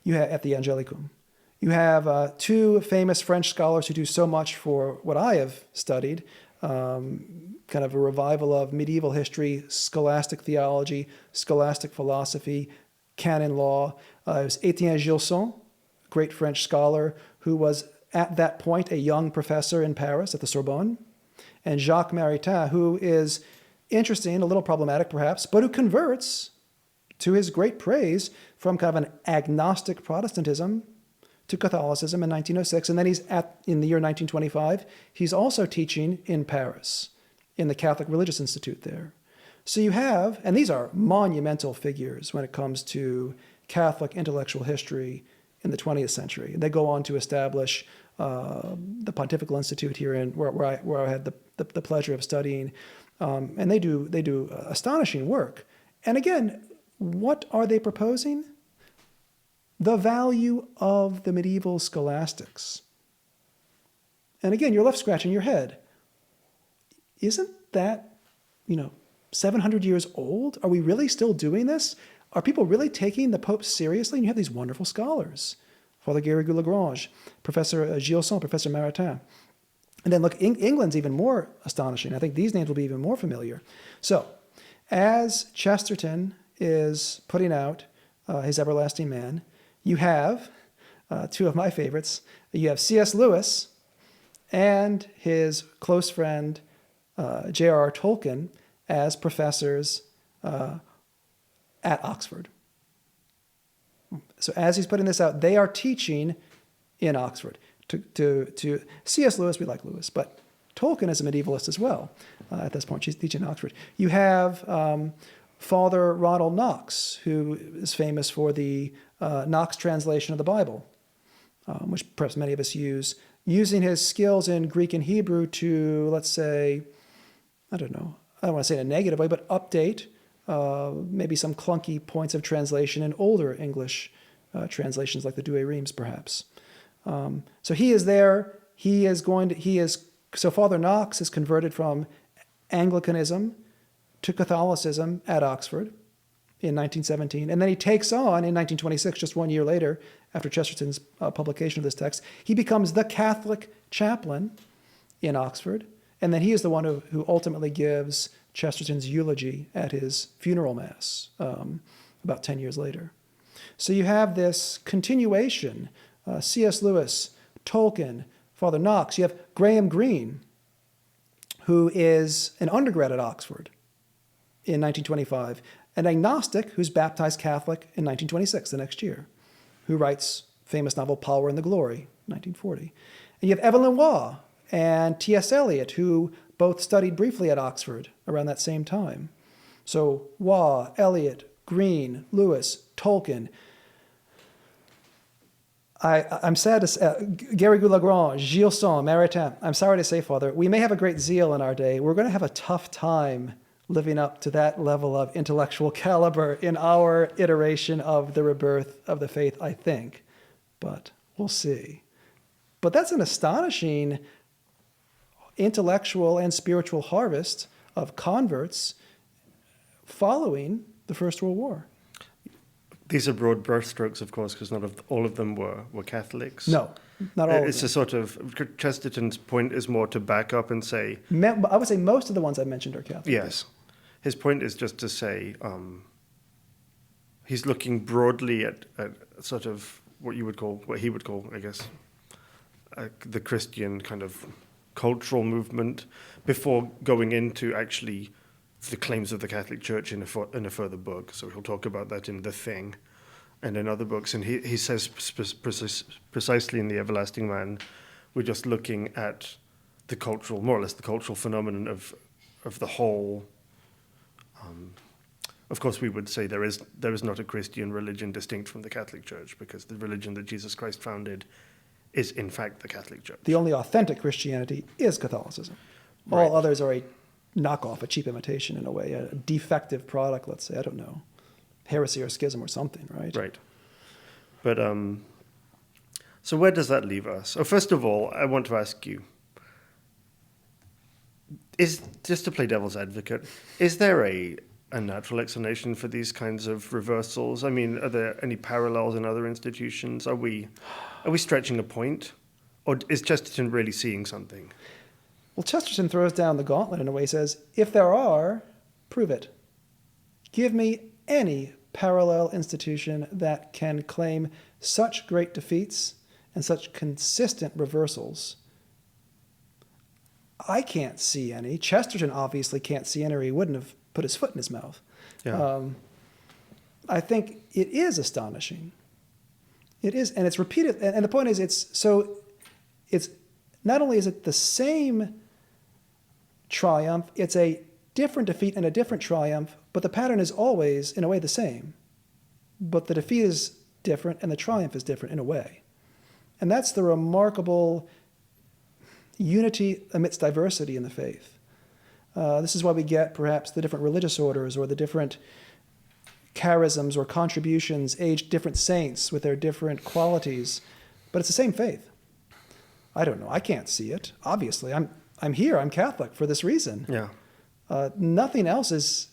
Speaker 3: You have at the Angelicum. You have two famous French scholars who do so much for what I have studied, kind of a revival of medieval history, scholastic theology, scholastic philosophy, canon law. It was Étienne Gilson, great French scholar, who was at that point a young professor in Paris at the Sorbonne, and Jacques Maritain, who is interesting, a little problematic perhaps, but who converts, to his great praise, from kind of an agnostic Protestantism to Catholicism in 1906. And then in the year 1925, he's also teaching in Paris, in the Catholic Religious Institute there. So you have, and these are monumental figures when it comes to Catholic intellectual history in the 20th century. They go on to establish the Pontifical Institute here, where I had the pleasure of studying, and they do astonishing work. And again, what are they proposing? The value of the medieval scholastics. And again, you're left scratching your head. Isn't that, 700 years old? Are we really still doing this? Are people really taking the Pope seriously? And you have these wonderful scholars, Father Garrigou-Lagrange, Professor Gilson, Professor Maritain. And then look, England's even more astonishing. I think these names will be even more familiar. So, as Chesterton is putting out his Everlasting Man, you have two of my favorites. You have C.S. Lewis and his close friend J.R.R. Tolkien as professors at Oxford. So as he's putting this out, they are teaching in Oxford. To C.S. Lewis, we like Lewis, but Tolkien is a medievalist as well. At this point, she's teaching in Oxford. You have Father Ronald Knox, who is famous for the Knox translation of the Bible, which perhaps many of us use, using his skills in Greek and Hebrew to, let's say, I don't want to say in a negative way, but update maybe some clunky points of translation in older English translations like the Douay Rheims, perhaps. So he is there. So Father Knox is converted from Anglicanism to Catholicism at Oxford in 1917. And then he takes on, in 1926, just 1 year later, after Chesterton's publication of this text, he becomes the Catholic chaplain in Oxford. And then he is the one who ultimately gives Chesterton's eulogy at his funeral mass about 10 years later. So you have this continuation, C.S. Lewis, Tolkien, Father Knox. You have Graham Greene, who is an undergrad at Oxford in 1925, an agnostic who's baptized Catholic in 1926, the next year, who writes famous novel Power and the Glory, 1940. And you have Evelyn Waugh and T.S. Eliot, who both studied briefly at Oxford around that same time. So Waugh, Eliot, Greene, Lewis, Tolkien. I'm sad to say, Garrigou-Lagrange, Gilson, Maritain. I'm sorry to say, Father, we may have a great zeal in our day. We're going to have a tough time living up to that level of intellectual caliber in our iteration of the rebirth of the faith, I think. But we'll see. But that's an astonishing intellectual and spiritual harvest of converts following the First World War.
Speaker 2: These are broad brushstrokes, of course, because not all of them were Catholics.
Speaker 3: No, not all of them.
Speaker 2: It's a sort of, Chesterton's point is more to back up and say...
Speaker 3: I would say most of the ones I mentioned are Catholic.
Speaker 2: Yes. His point is just to say he's looking broadly at sort of what he would call, I guess, the Christian kind of cultural movement before going into actually the claims of the Catholic Church in a further book. So he'll talk about that in The Thing and in other books. And he says precisely in The Everlasting Man, we're just looking at the cultural, more or less the cultural phenomenon of the whole. Of course, we would say there is not a Christian religion distinct from the Catholic Church, because the religion that Jesus Christ founded is in fact the Catholic Church.
Speaker 3: The only authentic Christianity is Catholicism.
Speaker 2: Right.
Speaker 3: All others are a knockoff, a cheap imitation in a way, a defective product, let's say, I don't know, heresy or schism or something, right?
Speaker 2: Right. But so where does that leave us? Oh, first of all, I want to ask you, just to play devil's advocate, is there a natural explanation for these kinds of reversals? I mean, are there any parallels in other institutions? Are we stretching a point? Or is Chesterton really seeing something?
Speaker 3: Well, Chesterton throws down the gauntlet in a way. He says, if there are, prove it. Give me any parallel institution that can claim such great defeats and such consistent reversals. I can't see any. Chesterton obviously can't see any, or he wouldn't have put his foot in his mouth.
Speaker 2: Yeah.
Speaker 3: I think it is astonishing. It is, and it's repeated. And the point is, it's not only is it the same triumph, it's a different defeat and a different triumph, but the pattern is always, in a way, the same. But the defeat is different and the triumph is different in a way. And that's the remarkable unity amidst diversity in the faith. This is why we get perhaps the different religious orders or the different charisms or contributions, different saints with their different qualities, but it's the same faith. I don't know. I can't see it. Obviously, I'm here. I'm Catholic for this reason.
Speaker 2: Yeah.
Speaker 3: Nothing else is.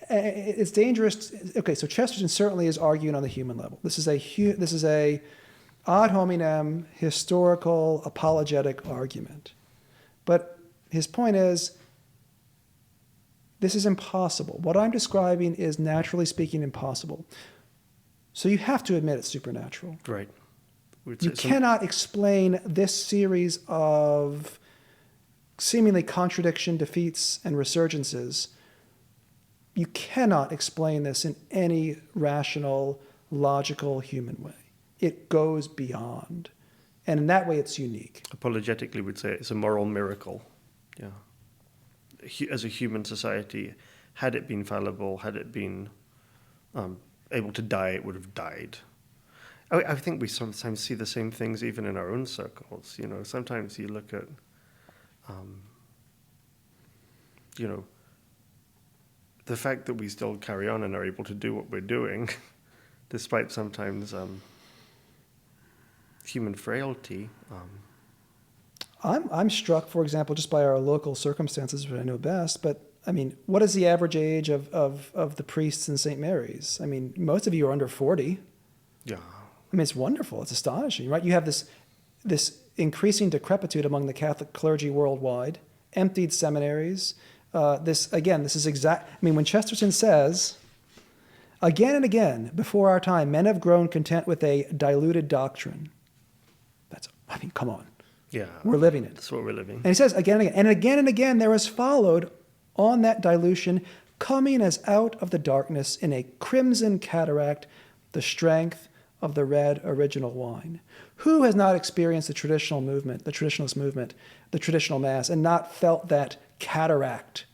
Speaker 3: It's dangerous. Okay, so Chesterton certainly is arguing on the human level. This is a ad hominem historical apologetic argument, but his point is, this is impossible. What I'm describing is, naturally speaking, impossible. So you have to admit it's supernatural.
Speaker 2: Right.
Speaker 3: You cannot explain this series of seemingly contradiction, defeats, and resurgences. You cannot explain this in any rational, logical, human way. It goes beyond. And in that way, it's unique.
Speaker 2: Apologetically, we'd say it's a moral miracle. Yeah. As a human society, had it been fallible, had it been able to die, it would have died. I think we sometimes see the same things even in our own circles. You know, sometimes you look at, the fact that we still carry on and are able to do what we're doing, despite sometimes human frailty.
Speaker 3: I'm struck, for example, just by our local circumstances, which I know best, but I mean, what is the average age of the priests in St. Mary's? I mean, most of you are under 40.
Speaker 2: Yeah.
Speaker 3: I mean, it's wonderful. It's astonishing, right? You have this increasing decrepitude among the Catholic clergy worldwide, emptied seminaries. This is exact. I mean, when Chesterton says, again and again, before our time, men have grown content with a diluted doctrine. Come on.
Speaker 2: Yeah.
Speaker 3: We're living it.
Speaker 2: That's what we're living.
Speaker 3: And he says again and again, and again and again, there has followed on that dilution, coming as out of the darkness in a crimson cataract, the strength of the red original wine. Who has not experienced the traditional movement, the traditionalist movement, the traditional mass, and not felt that cataract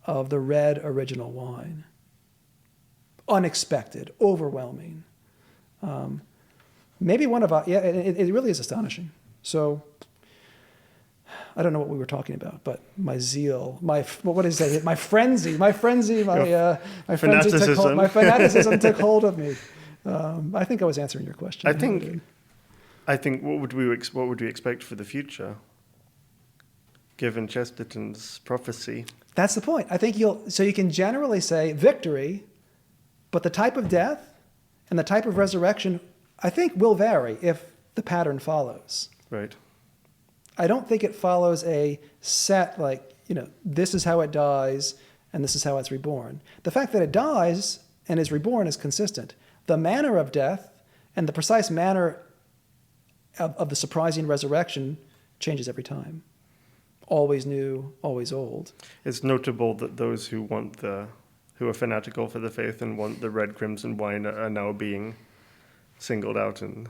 Speaker 3: of the red original wine? Unexpected, overwhelming. Maybe one of our, it really is astonishing. So, I don't know what we were talking about, but my zeal, my frenzy, my fanaticism took hold of me. I think I was answering your question.
Speaker 2: I think what would we expect for the future, given Chesterton's prophecy?
Speaker 3: That's the point. I think you can generally say victory, but the type of death and the type of resurrection, I think, will vary if the pattern follows.
Speaker 2: Right.
Speaker 3: I don't think it follows a set, this is how it dies and this is how it's reborn. The fact that it dies and is reborn is consistent. The manner of death and the precise manner of the surprising resurrection changes every time. Always new, always old. It's
Speaker 2: notable that those who are fanatical for the faith and want the red crimson wine are now being singled out and,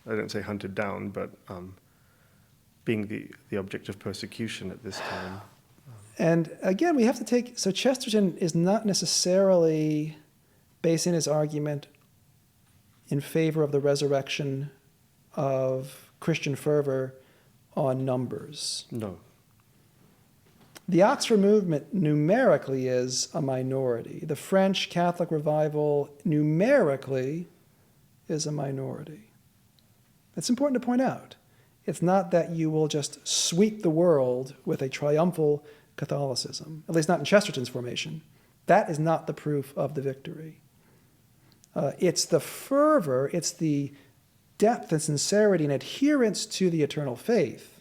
Speaker 2: I don't say hunted down, but being the object of persecution at this time.
Speaker 3: And again, we have to so Chesterton is not necessarily basing his argument in favor of the resurrection of Christian fervor on numbers.
Speaker 2: No.
Speaker 3: The Oxford movement numerically is a minority. The French Catholic revival numerically is a minority. It's important to point out. It's not that you will just sweep the world with a triumphal Catholicism, at least not in Chesterton's formation. That is not the proof of the victory. It's the fervor, it's the depth and sincerity and adherence to the eternal faith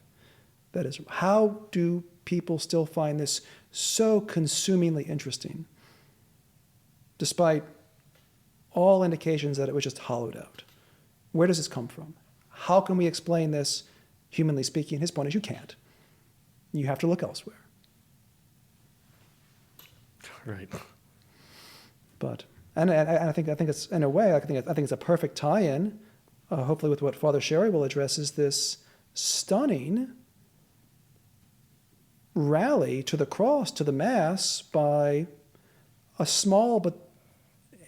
Speaker 3: that is, how do people still find this so consumingly interesting, despite all indications that it was just hollowed out? Where does this come from? How can we explain this, humanly speaking? His point is you can't. You have to look elsewhere.
Speaker 2: Right.
Speaker 3: But and I think it's, in a way, I think it's a perfect tie-in, hopefully with what Father Sherry will address, is this stunning rally to the cross, to the Mass, by a small but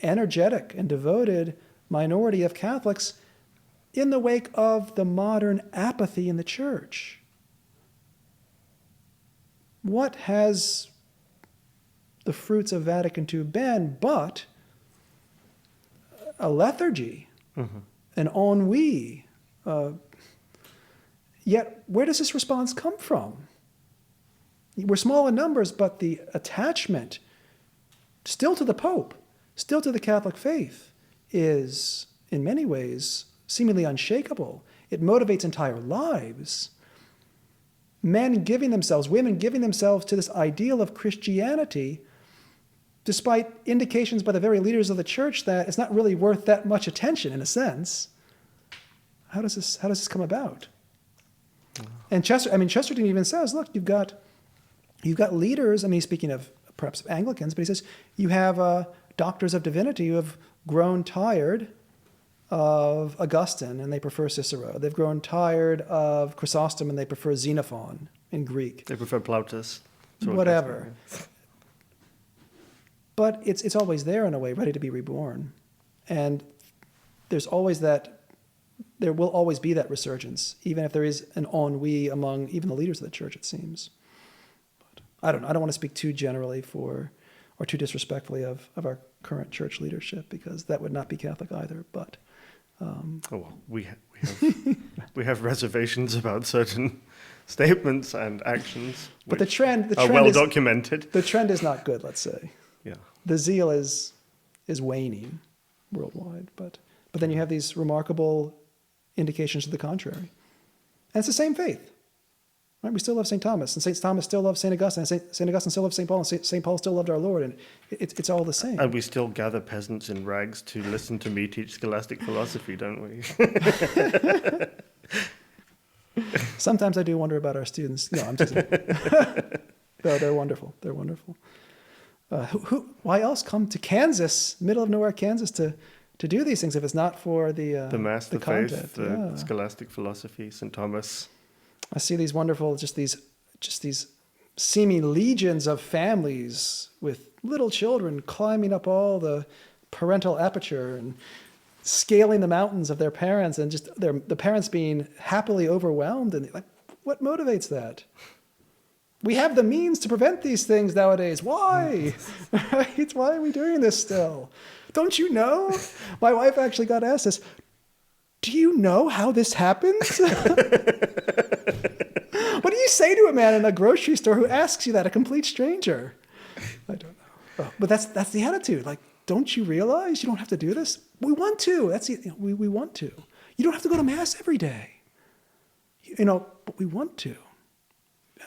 Speaker 3: energetic and devoted minority of Catholics in the wake of the modern apathy in the Church. What has the fruits of Vatican II been but a lethargy, an ennui? Yet, where does this response come from? We're small in numbers, but the attachment still to the Pope, still to the Catholic faith, is, in many ways, seemingly unshakable. It motivates entire lives. Men giving themselves, women giving themselves to this ideal of Christianity, despite indications by the very leaders of the Church that it's not really worth that much attention, in a sense. How does this come about? And Chesterton even says, look, you've got leaders. I mean, he's speaking of perhaps Anglicans, but he says you have doctors of divinity who have grown tired of Augustine and they prefer Cicero. They've grown tired of Chrysostom and they prefer Xenophon in Greek.
Speaker 2: They prefer Plautus.
Speaker 3: Whatever. But it's always there in a way, ready to be reborn. And there will always be that resurgence, even if there is an ennui among even the leaders of the Church, it seems. But I don't want to speak too generally or too disrespectfully of our current Church leadership, because that would not be Catholic either. But
Speaker 2: we have reservations about certain statements and actions,
Speaker 3: but the trend
Speaker 2: are well documented.
Speaker 3: The trend is not good, let's say.
Speaker 2: Yeah.
Speaker 3: The zeal is waning worldwide, but then you have these remarkable indications to the contrary. And it's the same faith. Right? We still love St. Thomas, and St. Thomas still loves St. Augustine, and St. Augustine still loves St. Paul, and St. Paul still loved our Lord, and it's all the same.
Speaker 2: And we still gather peasants in rags to listen to me teach scholastic philosophy, don't we?
Speaker 3: Sometimes I do wonder about our students. No, I'm just no, they're wonderful. They're wonderful. Why else come to Kansas, middle of nowhere, Kansas, to do these things if it's not for the
Speaker 2: Mass, the
Speaker 3: content,
Speaker 2: faith, the scholastic philosophy, St. Thomas.
Speaker 3: I see these wonderful, just these seeming legions of families with little children climbing up all the parental aperture and scaling the mountains of their parents, and just the parents being happily overwhelmed. And like, what motivates that? We have the means to prevent these things nowadays. Why? Right? Why are we doing this still? Don't you know? My wife actually got asked this. Do you know how this happens? What do you say to a man in a grocery store who asks you that, a complete stranger? I don't know. Oh, but that's the attitude. Like, don't you realize you don't have to do this? We want to. We want to. You don't have to go to Mass every day. But we want to.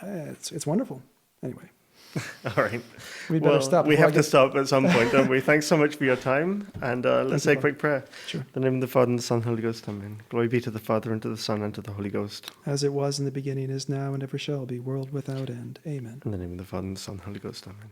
Speaker 3: It's wonderful. Anyway.
Speaker 2: All right.
Speaker 3: We better stop.
Speaker 2: We have to stop at some point, don't we? Thanks so much for your time. And let's say a quick prayer.
Speaker 3: Sure.
Speaker 2: In the name of the Father, and the Son, and the Holy Ghost. Amen. Glory be to the Father, and to the Son, and to the Holy Ghost.
Speaker 3: As it was in the beginning, is now, and ever shall be, world without end. Amen.
Speaker 2: In the name of the Father, and the Son, and the Holy Ghost. Amen.